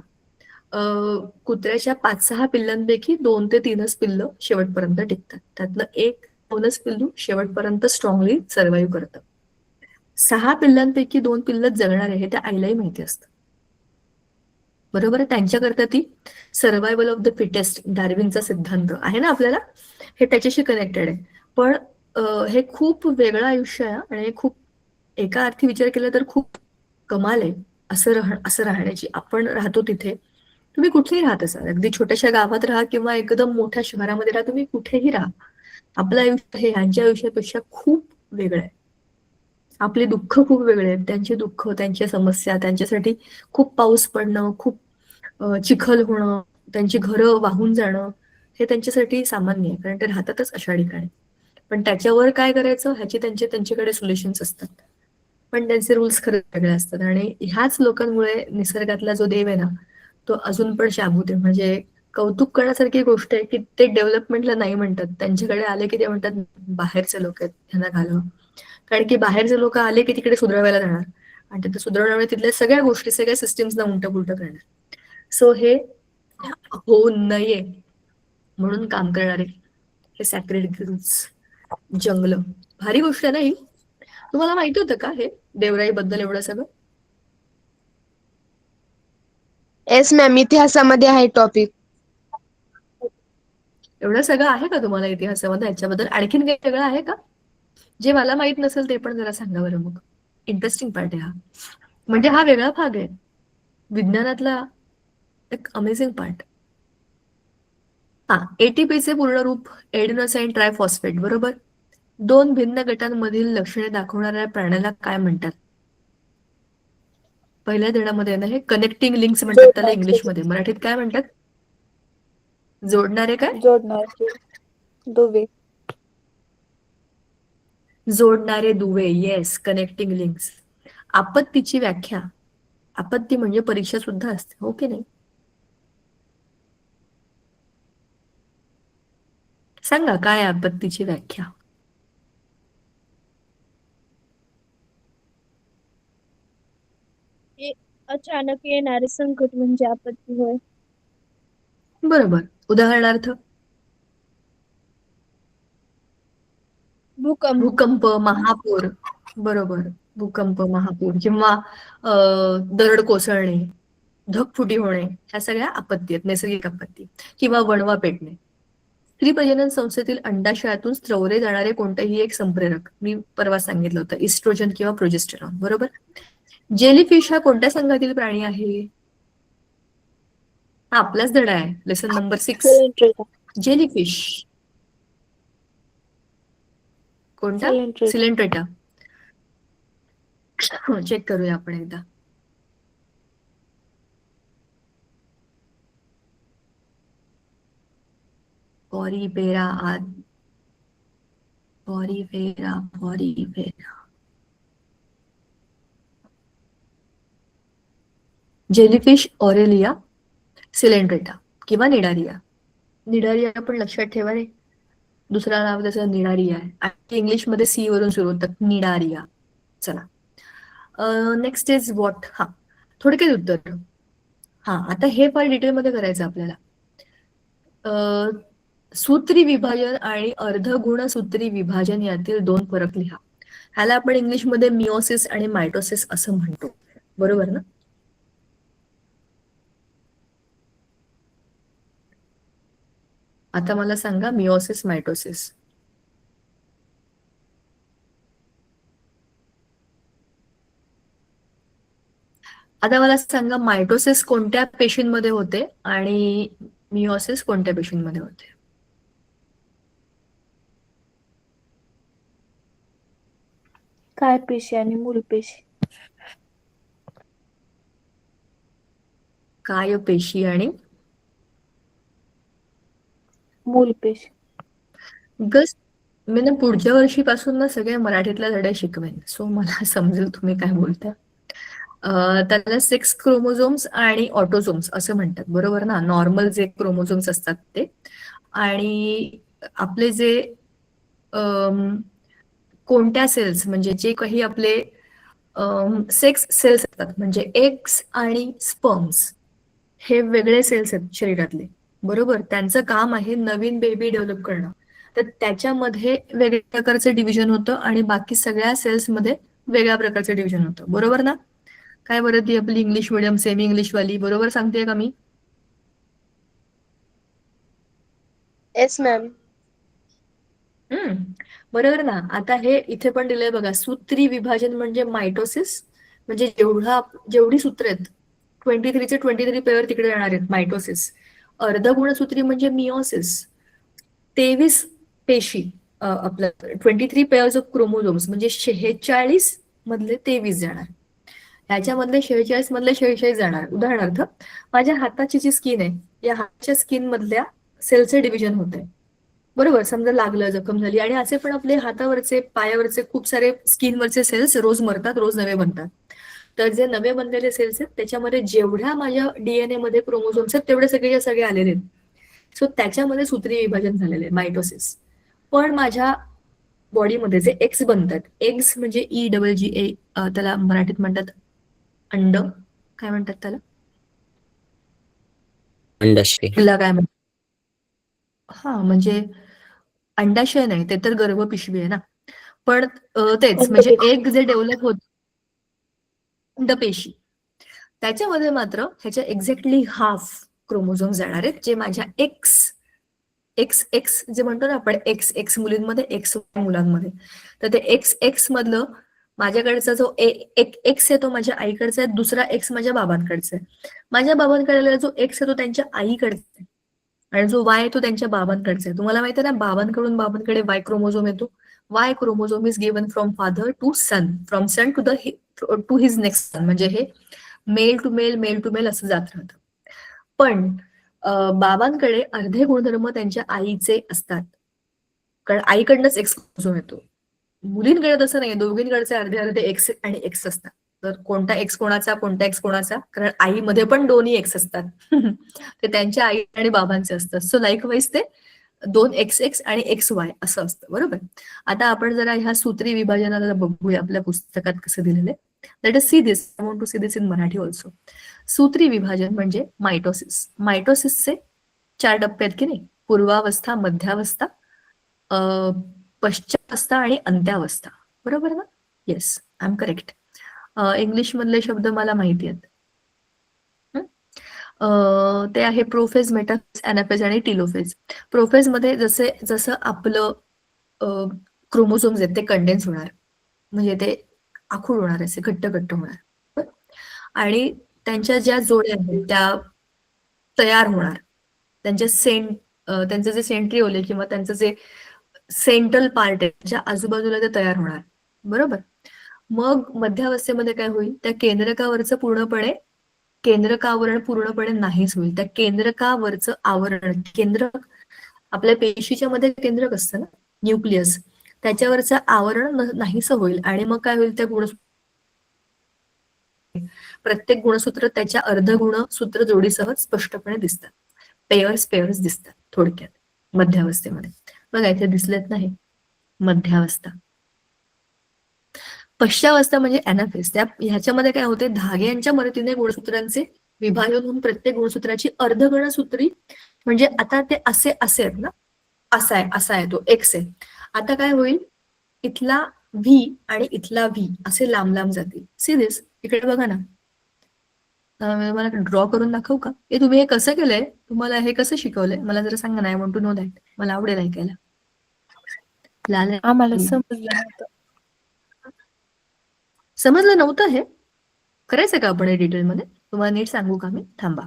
कुत्र्याच्या 5-6 पिल्लांपैकी 2 ते 3च पिल्लं शेवटपर्यंत टिकतात. त्यातलं 1-2च पिल्लू शेवटपर्यंत स्ट्रॉंगली सर्व्हाइव्ह करतं. 6 पिल्लांपैकी 2 पिल्लच जगणार आहे हे त्या आईलाही माहिती असतं. बरोबर आहे. त्यांच्याकरता ती सर्व्हायव्हल ऑफ द फिटेस्ट, डार्विनचा सिद्धांत आहे ना आपल्याला, हे त्याच्याशी कनेक्टेड आहे. पण हे खूप वेगळं आयुष्य आहे आणि हे खूप एका अर्थी विचार केला तर खूप कमाल आहे असं राहण्याची. आपण राहतो तिथे, तुम्ही कुठेही राहत असाल, अगदी छोट्याशा गावात राहा किंवा एकदम मोठ्या शहरामध्ये राहा, तुम्ही कुठेही राहा, आपलं आयुष्य हे ह्यांच्या आयुष्यापेक्षा खूप वेगळं आहे. आपले दुःख खूप वेगळे आहेत, त्यांची दुःख, त्यांच्या समस्या, त्यांच्यासाठी खूप पाऊस पडणं, खूप चिखल होणं, त्यांची घरं वाहून जाणं, हे त्यांच्यासाठी सामान्य आहे, कारण ते राहतातच अशा ठिकाणी. पण त्याच्यावर काय करायचं ह्याची त्यांच्याकडे सोल्युशन्स असतात. पण त्यांचे रूल्स खरंच वेगळे असतात आणि ह्याच लोकांमुळे निसर्गातला जो देव आहे ना, तो अजून पण शाबूत आहे. म्हणजे कौतुक करण्यासारखी गोष्ट आहे की ते डेव्हलपमेंटला नाही म्हणतात. त्यांच्याकडे आले की ते म्हणतात बाहेरचे लोक आहेत, ह्यांना घालवा. कारण की बाहेरचे लोक आले की तिकडे सुधरवायला जाणार आणि तिथे सुधारण्यामुळे तिथल्या सगळ्या गोष्टी, सगळ्या सिस्टीम्सना उलटं पुलटं करणार. सो हे होऊ नये म्हणून काम करणारे हे सॅक्रेड ग्रुप्स, जंगल, भारी गोष्ट आहे ना ही. तुम्हाला माहिती होतं का हे देवराई बद्दल एवढं सगळं? येस मॅम, इतिहासामध्ये आहे टॉपिक. एवढं सगळं आहे का तुम्हाला इतिहासामध्ये? ह्याच्याबद्दल आणखीन काही वेगळं आहे का जे मला माहित नसेल? ते पण जरा सांगा बरं. मग इंटरेस्टिंग पार्ट आहे हा, म्हणजे हा वेगळा भाग आहे विज्ञानातला, एक अमेझिंग पार्ट. हा, एटीपीचे पूर्ण रूप एडेनोसाईन ट्रायफॉस्फेट, बरोबर. 2 भिन्न गटांमधील लक्षणे दाखवणाऱ्या प्राण्याला काय म्हणतात? पहिल्या धड्यामध्ये ना हे कनेक्टिंग लिंक्स म्हणतात त्याला इंग्लिशमध्ये, मराठीत काय म्हणतात? जोडणारे काय? जोडणारे दुवे. जोडणारे दुवे, येस, कनेक्टिंग लिंक्स. आपत्तीची व्याख्या, आपत्ती म्हणजे परीक्षा सुद्धा असते, हो की नाही? सांगा काय आहे आपत्तीची व्याख्या? अचानक येणारे संकट म्हणजे आपत्ती होय. बरोबर. उदाहरणार्थ भूकंप. भूकंप, महापूर, बरोबर. भूकंप, महापूर किंवा दरड कोसळणे, ढगफुटी होणे, ह्या सगळ्या आपत्ती आहेत, नैसर्गिक आपत्ती. किंवा वणवा पेटणे. स्त्री प्रजनन संस्थेतील अंडाशयातून स्त्रवले जाणारे कोणतेही एक संप्रेरक, मी परवा सांगितलं होतं, इस्ट्रोजन किंवा प्रोजेस्टेरॉन, बरोबर. जेलीफिश हा कोणत्या संघातील प्राणी आहे? हा आपलाच धडा आहे, लेसन नंबर 6. सिलेंड्रिका. जेलीफिश कोणता? सिलेंड्रिका. सिलेंट्रेटा. चेक करूया आपण एकदा. Porifera Porifera Porifera. Jellyfish Aurelia Coelenterata किंवा निडारिया. निडारिया पण लक्षात ठेवा रे, दुसरा नाव त्याचं निडारिया आहे आणि इंग्लिशमध्ये सी वरून सुरू होतात, निडारिया. चला, नेक्स्ट इज व्हॉट. हा, थोडक्यात उत्तर. हा, आता हे फार डिटेलमध्ये करायचं आपल्याला. सूत्री विभाजन आणि अर्धगुणसूत्री विभाजन यातील 2 फरक लिहा. ह्याला आपण इंग्लिशमध्ये मिओसिस आणि मायटोसिस असं म्हणतो, बरोबर ना? आता मला सांगा मिओसिस मायटोसिस. आता मला सांगा मायटोसिस कोणत्या पेशींमध्ये होते आणि मिओसिस कोणत्या पेशींमध्ये होते? काय पेशी आणि मूल पेशी. काय पेशी आणि मूल पेशी. गस मी ना पुढच्या वर्षीपासून ना सगळे मराठीतल्या धडे शिकवेन, सो मला समजेल तुम्ही काय बोलता. त्याला 6 क्रोमोझोम्स आणि ऑटोझोम्स असं म्हणतात, बरोबर ना? नॉर्मल जे क्रोमोझोम्स असतात ते, आणि आपले जे कोणत्या सेल्स म्हणजे जे काही आपले सेक्स सेल्स असतात म्हणजे एग्स आणि स्पर्म्स हे वेगळे सेल्स आहेत शरीरातले, बरोबर? त्यांचं काम आहे नवीन बेबी डेव्हलप करणं. तर त्याच्यामध्ये वेगळ्या प्रकारचं डिव्हिजन होतं आणि बाकी सगळ्या सेल्समध्ये वेगळ्या प्रकारचं डिव्हिजन होतं, बरोबर ना? काय बरं ती आपली इंग्लिश मिडियम सेमी इंग्लिश वाली बरोबर सांगते का मी? Yes ma'am. बरोबर ना? आता हे इथे पण दिलंय बघा, सूत्री विभाजन म्हणजे मायटोसिस, म्हणजे जेवढी सूत्र आहेत 23चे 23 पेअर तिकडे येणार आहेत, मायटोसिस. अर्धगुणसूत्री म्हणजे मिओसिस, 23 पेशी, आपलं 23 पेअर्स ऑफ क्रोमोझोम्स म्हणजे 46 मधले 23 जाणार. ह्याच्यामधले 46 मधले 46 जाणार. उदाहरणार्थ माझ्या हाताची जी स्किन आहे, या हाताच्या स्किन मधल्या सेलचे डिव्हिजन होत आहे, बरोबर? समजा लागलं, जखम झाली, आणि असे पण आपले हातावरचे पायावरचे खूप सारे स्किनवरचे सेल्स रोज मरतात, रोज नवे बनतात. तर जे नवे बनलेले सेल्स आहेत त्याच्यामध्ये जेवढ्या माझ्या डीएनए मध्ये क्रोमोझोम्स आहेत तेवढे सगळे सगळे आलेले आहेत. सो त्याच्यामध्ये सूत्री विभाजन झालेले आहे, मायटोसिस. पण माझ्या बॉडीमध्ये जे एक्स बनतात, एग्स म्हणजे EGGA, त्याला मराठीत म्हणतात अंड, काय म्हणतात त्याला? अंडाशय. तिला काय म्हणतात? हा, म्हणजे अंडाशय नाही, ते तर गर्भपिशवी आहे ना. पण तेच म्हणजे एग जे डेव्हलप होत, अंडपेशी, त्याच्यामध्ये मात्र ह्याच्या एक्झॅक्टली हाफ क्रोमोझोम जाणार आहेत जे माझ्या एक्स एक्स एक्स जे म्हणतो ना आपण, एक्स एक्स मुलींमध्ये, एक्स मुलांमध्ये. तर ते एक्स एक्स मधलं माझ्याकडचा जो एक एक्स आहे तो माझ्या आईकडचा आहे, दुसरा एक्स माझ्या बाबांकडचा आहे. माझ्या बाबांकडे जो एक्स आहे तो त्यांच्या आईकडचा आहे आणि जो वाय तो त्यांच्या बाबांकडचा आहे. तुम्हाला माहिती आहे ना, बाबांकडून बाबांकडे वाय क्रोमोझोम येतो. Y chromosome is given from father to son, from son to his next son, म्हणजे हे male to male, male to male असं जात राहतं. पण बाबांकडे अर्धे गुणधर्म त्यांच्या आईचे असतात, कारण आईकडनंच एक्स क्रोमोझोम येतो. मुलींकडे तसं नाही, दोघींकडचे अर्धे अर्धे एक्स आणि एक्स असतात. तर कोणता एक्स कोणाचा, कोणता एक्स कोणाचा, कारण आईमध्ये पण दोन्ही एक्स असतात. ते त्यांच्या आई आणि बाबांचे असतात. सो लाईकवाईज ते 2 XX आणि XY असं असतं, बरोबर? आता आपण जरा ह्या सूत्री विभाजनाला बघूया आपल्या पुस्तकात कसं दिलेलं आहे. Let us see this, I want to see this in Marathi also. सूत्री विभाजन म्हणजे मायटोसिस. मायटोसिसचे 4 टप्पे आहेत की नाही? पूर्वावस्था, मध्यावस्था, पश्चावस्था आणि अंत्यावस्था, बरोबर ना? Yes, I am correct. English मधले शब्द मला माहिती आहेत. ते आहे प्रोफेज, मेटाफेज, अॅनाफेज आणि टिलोफेज. प्रोफेज मध्ये जसं आपलं क्रोमोझोम्स आहेत ते कंडेन्स होणार, म्हणजे ते आखूड होणार, असे घट्ट घट्ट होणार, आणि त्यांच्या ज्या जोड्या आहेत त्या तयार होणार. त्यांचं जे सेंट्रिओले किंवा त्यांचं जे सेंट्रल पार्ट आहे त्याच्या आजूबाजूला ते तयार होणार, बरोबर? मग मध्यावस्थेमध्ये काय होईल, त्या केंद्रकावरण पूर्णपणे नाहीच होईल. त्या केंद्रकावरचं आवरण, केंद्रक आपल्या पेशीच्या मध्ये केंद्रक असतं ना, न्यूक्लियस, त्याच्यावरचं आवरण नाहीसं होईल. आणि मग काय होईल, त्या प्रत्येक गुणसूत्र त्याच्या अर्धगुणसूत्र जोडीसह स्पष्टपणे दिसतात. पेअर्स दिसतात थोडक्यात मध्यावस्थेमध्ये. बघा इथे दिसलेत नाही मध्यावस्था. पश्चावस्था म्हणजे अॅनाफेज. ह्याच्यामध्ये काय होते, धाग्यांच्या मदतीने गुणसूत्रांचे विभाजन होऊन प्रत्येक गुणसूत्राची अर्धगुणसूत्री, म्हणजे आता ते असे आहेत ना, असा आहे तो एक्स आहे. आता काय होईल, इथला व्ही आणि इथला व्ही असे लांब लांब जातील. सी दिस, इकडे बघा ना. मला ड्रॉ करून दाखवू का? तुम्ही हे कसं केलंय, तुम्हाला हे कसं शिकवलंय मला जरा सांगा ना. I want to know that. मला आवडेल ऐकायला. लाल आम्हाला समजलं नव्हतं. समजलं नव्हतं हे? करायचं का आपण हे डिटेलमध्ये? तुम्हाला नीट सांगू का मी? थांबा.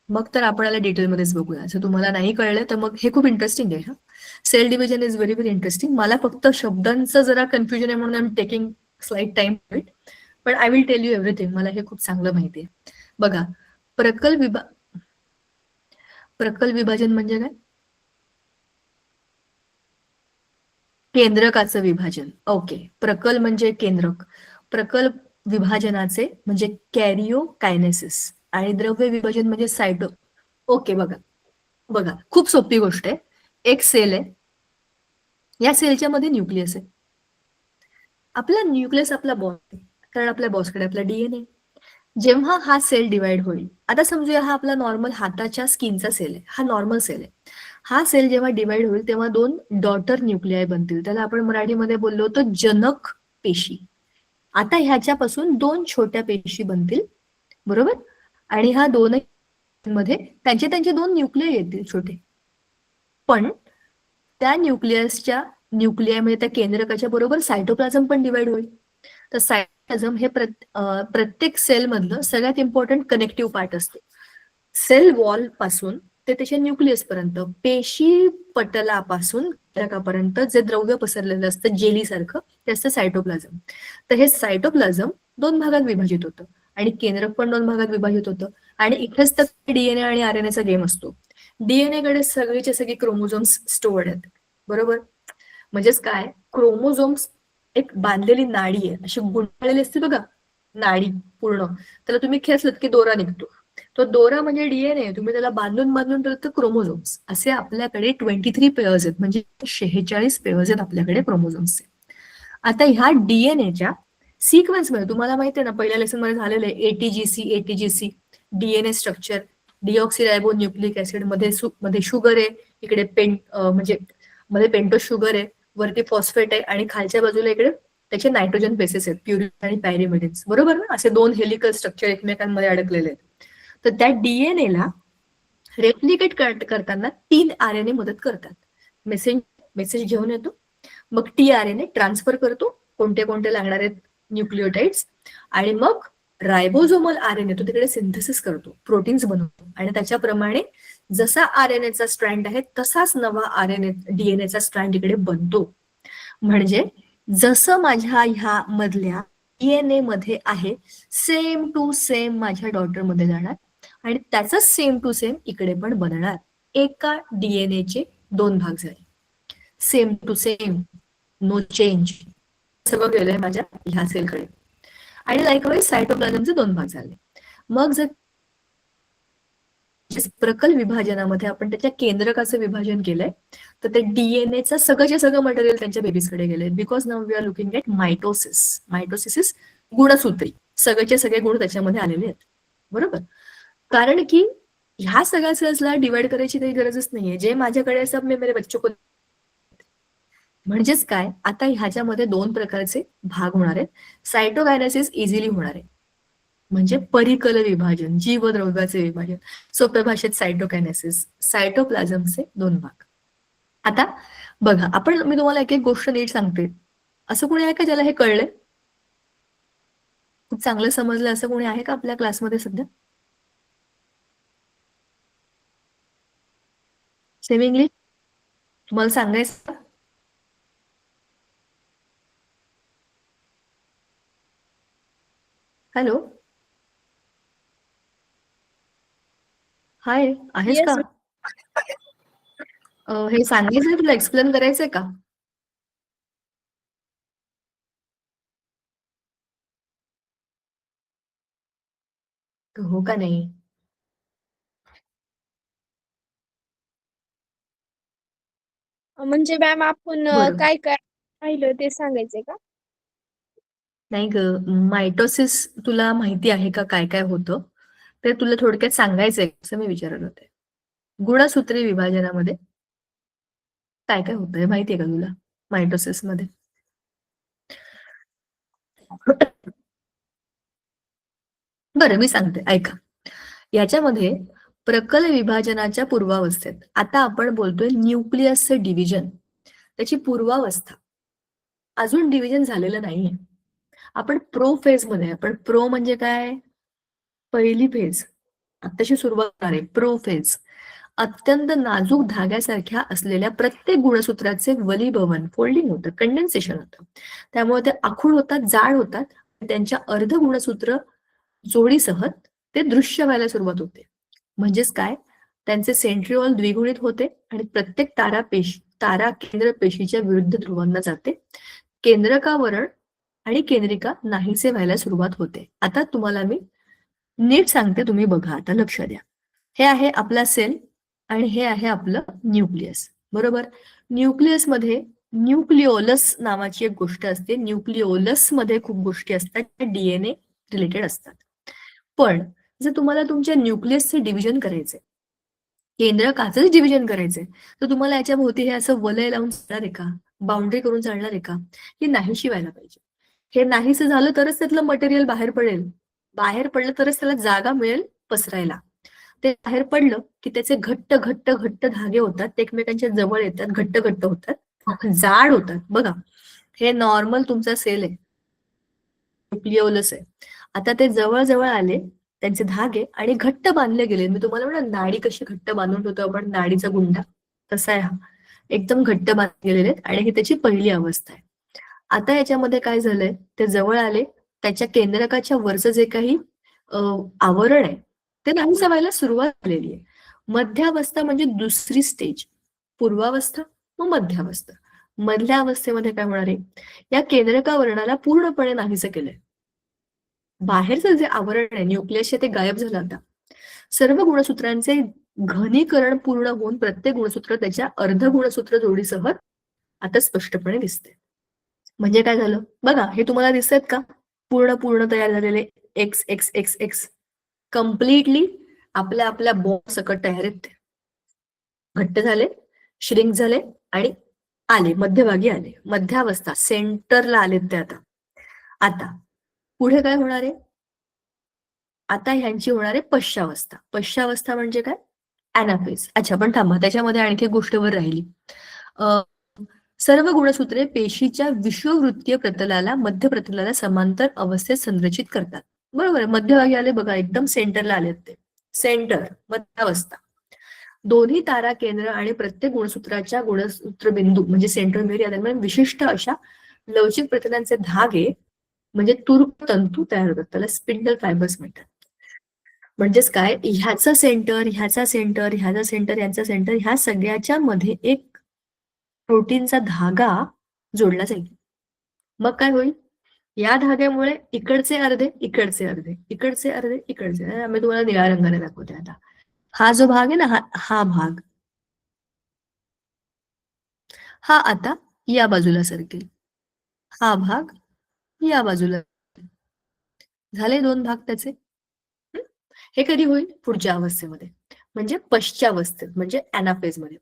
मग तर आपण याला डिटेलमध्येच बघूया. जर तुम्हाला नाही कळलं तर मग हे खूप इंटरेस्टिंग आहे. Cell division is very very interesting. मला फक्त शब्दांचं जरा कन्फ्युजन आहे म्हणून I am taking slight time. पण I will tell you everything. मला हे खूप चांगलं माहिती आहे. बघा, प्रकल विभाजन म्हणजे काय? केंद्रकाचं विभाजन. ओके, प्रकल म्हणजे केंद्रक. प्रकल विभाजनाचे म्हणजे कॅरिओकायनेसिस आणि द्रव्य विभाजन म्हणजे सायटो. ओके, बघा खूप सोपी गोष्ट आहे. एक सेल आहे, या सेलच्या मध्ये न्यूक्लियस आहे. आपला न्यूक्लियस आपला बॉस आहे, कारण आपल्या बॉसकडे आपला डीएनए. जेव्हा हा सेल डिवाइड होईल, आता समजूया हा आपला नॉर्मल हाताच्या स्किनचा सेल आहे, हा नॉर्मल सेल आहे. हा सेल जेव्हा डिवाइड होईल तेव्हा 2 डॉटर न्यूक्लियाय बनतील. त्याला आपण मराठीमध्ये बोललो होतो जनक पेशी. आता ह्याच्यापासून 2 छोट्या पेशी बनतील, बरोबर? आणि ह्या दोनही मध्ये त्यांचे 2 न्यूक्लिय येतील छोटे. पण त्या न्यूक्लियामध्ये त्या केंद्रकाच्या बरोबर सायटोप्लाझम पण डिवाइड होईल. तर सायटोप्लाझम हे प्रत्येक सेल मधलं सगळ्यात इम्पॉर्टंट कनेक्टिव्ह पार्ट असते. सेल वॉल पासून ते त्याच्या न्यूक्लियस पर्यंत, पेशी पटलापासून केंद्रकापर्यंत जे द्रव्य पसरलेलं असतं जेली सारखं, ते असतं सायटोप्लाझम. तर हे सायटोप्लाझम 2 भागात विभाजित होतं आणि केंद्रक पण 2 भागात विभाजित होतं. आणि इथेच तर डीएनए आणि आरएनएचा गेम असतो. डीएनए कडे सगळेचे सगळे क्रोमोझोम्स स्टोअर्ड आहेत, बरोबर? म्हणजेच काय, क्रोमोझोम्स एक बांधलेली नाडी आहे, अशी गुंडाळलेली असते बघा नाडी पूर्ण. त्याला तुम्ही खेचलत की दोरा निघतो. तो दोरा म्हणजे डीएनए. तुम्ही त्याला बांधून बांधून ठेवलं तर क्रोमोझोम्स. असे आपल्याकडे 23 पेअर्स आहेत, म्हणजे 46 पेअर्स आहेत आपल्याकडे क्रोमोझोम्सचे. आता ह्या डीएनएच्या सिक्वेन्समध्ये तुम्हाला माहिती आहे ना, पहिल्या लेसन मध्ये झालेलं आहे ATGC DNA structure. Deoxyribonucleic acid मध्ये शुगर आहे, इकडे म्हणजे मध्ये पेंटोज शुगर आहे, वरती फॉस्फेट आहे आणि खालच्या बाजूला इकडे त्याचे नायट्रोजन बेसेस आहेत, प्युरिन आणि पायरिमिडिन्स, बरोबर ना? असे 2 हेलिकल स्ट्रक्चर एकमेकांमध्ये अडकलेले आहेत. तर त्या डीएनएला रेप्लिकेट करताना 3 आरएनए मदत करतात. मेसेज घेऊन येतो, मग टीआरएनए ट्रान्सफर करतो कोणते कोणते लागणार आहेत न्यूक्लिओटाइड्स, आणि मग रायबोझोमल आरएनए तो तिकडे सिंथेसिस करतो, प्रोटीन्स बनवतो. आणि त्याच्याप्रमाणे जसा आरएनएचा स्ट्रँड आहे तसाच नवा आरएनए डीएनएचा स्ट्रँड इकडे बनतो. म्हणजे जसं माझ्या ह्या मधल्या डीएनए मध्ये आहे, सेम टू सेम माझ्या डॉटर मध्ये जाणार आणि त्याच सेम टू सेम इकडे पण बनणार. एका डीएनएचे 2 भाग झाले, same to same, no change. सगळं गेलंय माझ्या ह्या सेलकडे. आणि लाईकवाईज सायटोप्लाझमचे 2 भाग झाले. मग जर प्रकल विभाजनामध्ये आपण त्याच्या केंद्रकाचं विभाजन केलंय, तर ते डीएनएचं सगळंचे सगळं मटेरियल त्यांच्या बेबीजकडे गेले. Because now we are looking at mitosis. Mitosis is गुणसूत्री, सगळेचे सगळे गुण त्याच्यामध्ये आलेले आहेत, बरोबर? कारण की ह्या सगळ्या सेल्सला डिवाइड करायची काही गरजच नाहीये. जे माझ्याकडे सब मे मेरे बच्चों को. म्हणजेच काय, आता ह्याच्यामध्ये 2 प्रकारचे भाग होणार आहेत. सायटोकायनेसिस इझिली होणार आहे, म्हणजे परिकल विभाजन, जीवद्रव्याचे विभाजन. सोप्या भाषेत सायटोकायनेसिस, सायटोप्लाझमचे 2 भाग. आता बघा, मी तुम्हाला एक एक गोष्ट नीट सांगते. असं कोणी आहे का ज्याला हे कळलंय, खूप चांगलं समजलं असं कोणी आहे का आपल्या क्लासमध्ये सध्या? सेमी इंग्लिश तुम्हाला सांगायचं? हॅलो, हाय, आहेस Yes, का? हे सांगायचंय तुला, एक्सप्लेन करायचंय का? हो का नाही? म्हणजे मॅम आपण बरं. काय काय पाहिलं ते सांगायचंय का? नाही ग, मायटोसिस तुला माहिती आहे का काय काय होतं? ते तुला थोडक्यात सांगायचंय असं मी विचारत होते. गुणसूत्री विभाजनामध्ये काय काय होतंय माहितीये का तुला मायटोसिस मध्ये? बरं मी सांगते ऐका. याच्यामध्ये प्रकल विभाजनाच्या पूर्वावस्थेत, आता आपण बोलतोय न्यूक्लियसचं डिव्हिजन, त्याची पूर्वावस्था, अजून डिव्हिजन झालेलं नाहीये. आपण प्रो फेज मध्ये, आपण प्रो म्हणजे काय, पहिली फेज, आताशी सुरुवात होणार आहे. प्रो फेज अत्यंत नाजूक धाग्यासारख्या असलेल्या प्रत्येक गुणसूत्राचे वलीभवन, फोल्डिंग होतं, कंडेन्सेशन होतं. त्यामुळे ते आखूड होतात, जाड होतात. त्यांच्या अर्ध गुणसूत्र जोडीसह ते दृश्य व्हायला सुरुवात होते. म्हणजेच काय, त्यांचे सेंट्रिओल द्विगुणित होते आणि प्रत्येक तारा केंद्र पेशीच्या विरुद्ध ध्रुवांना जाते. केंद्रकावरण आणि केंद्रिका नाहीसे व्हायला सुरुवात होते. आता तुम्हाला मी नीट सांगते, तुम्ही बघा आता, लक्ष द्या. हे आहे आपला सेल आणि हे आहे आपलं न्यूक्लियस, बरोबर. न्यूक्लियस मध्ये न्यूक्लिओलस नावाची एक गोष्ट असते. न्यूक्लिओलस मध्ये खूप गोष्टी असतात त्या डीएनए रिलेटेड असतात. पण जर तुम्हाला तुमच्या न्यूक्लियसचे डिव्हिजन करायचे, केंद्रकाचंच डिव्हिजन करायचंय, तर तुम्हाला याच्या भोवती हे असं वलय लावून चालणार आहे का, बाउंड्री करून चालणार आहे का? हे नाहीशी व्हायला पाहिजे. हे नाहीसं झालं तरच त्यातलं मटेरियल बाहेर पडेल. बाहेर पडलं तरच त्याला जागा मिळेल पसरायला. ते बाहेर पडलं की त्याचे घट्ट घट्ट घट्ट धागे होतात, ते एकमेकांच्या जवळ येतात, घट्ट घट्ट होतात, जाड होतात. बघा, हे नॉर्मल तुमचा सेल आहे, न्यूक्लिओलस आहे. आता ते जवळ जवळ आले त्यांचे धागे आणि घट्ट बांधले गेले. मी तुम्हाला म्हणा नाडी कशी घट्ट बांधून ठेवतो आपण, नाडीचा गुंडा, तसा आहे हा. एकदम घट्ट बांधले गेलेले आहेत आणि ही त्याची पहिली अवस्था आहे. आता याच्यामध्ये काय झालंय, ते जवळ आले, त्याच्या केंद्रकाच्या वरचं जे काही आवरण आहे ते नाहीसं व्हायला सुरुवात झालेली आहे. मध्यावस्था म्हणजे दुसरी स्टेज, पूर्वावस्था मग मध्यावस्था. मधल्या अवस्थेमध्ये काय होणार आहे, या केंद्रकावरणाला पूर्णपणे नाहीसं केलंय. बाहेरचं जे आवरण आहे न्यूक्लियसचे ते गायब झालं. आता सर्व गुणसूत्रांचे घनीकरण पूर्ण होऊन प्रत्येक गुणसूत्र त्याच्या अर्ध गुणसूत्र जोडीसह आता स्पष्टपणे दिसते. म्हणजे काय झालं बघा, हे तुम्हाला दिसत का, पूर्ण तयार झालेले x x x x completely आपल्या आपल्या बॉम्ब सकट तयार आहेत. घट्ट झाले, श्रिंक झाले आणि आले, मध्यभागी आले, मध्यावस्था सेंटरला आलेत ते. आता पुढे काय होणार आहे, आता ह्यांची होणार आहे पश्चावस्था. पश्चावस्था म्हणजे काय, अॅनाफेज. अच्छा, पण थांबा, त्याच्यामध्ये आणखी गोष्टवर राहिली. सर्व गुणसूत्रे पेशीच्या विषुववृत्तीय प्रतलाला, मध्य प्रतलाला समांतर अवस्थेत संरचित करतात. बरोबर आहे, मध्यभागी आले बघा, एकदम सेंटरला आलेत ते, सेंटर, मध्यावस्था. दोन्ही तारा केंद्र आणि प्रत्येक गुणसूत्राच्या गुणसूत्र बिंदू म्हणजे सेंट्रोमेरिया दरम्यान विशिष्ट अशा लवचिक प्रतलांचे धागे म्हणजे तुर्क तंतू तयार होतात, त्याला स्पिंडल फायबर्स म्हणतात. म्हणजेच काय, ह्याचा सेंटर, ह्याचा सेंटर, ह्याचा सेंटर, ह्याचा सेंटर, ह्या सगळ्याच्या मध्ये एक प्रोटीनचा धागा जोडला जाईल. मग काय होईल, या धाग्यामुळे इकडचे अर्धे, इकडचे अर्धे, इकडचे अर्धे, इकडचे. आम्ही तुम्हाला निळ्या रंगाने दाखवते. आता हा जो भाग आहे ना, हा भाग, हा आता या बाजूला सरकेल, हा भाग या बाजूला. झाले दोन भाग त्याचे. हे कधी होईल, पुढच्या अवस्थेमध्ये, म्हणजे पश्चावस्थेत, म्हणजे अॅनाफेज मध्ये.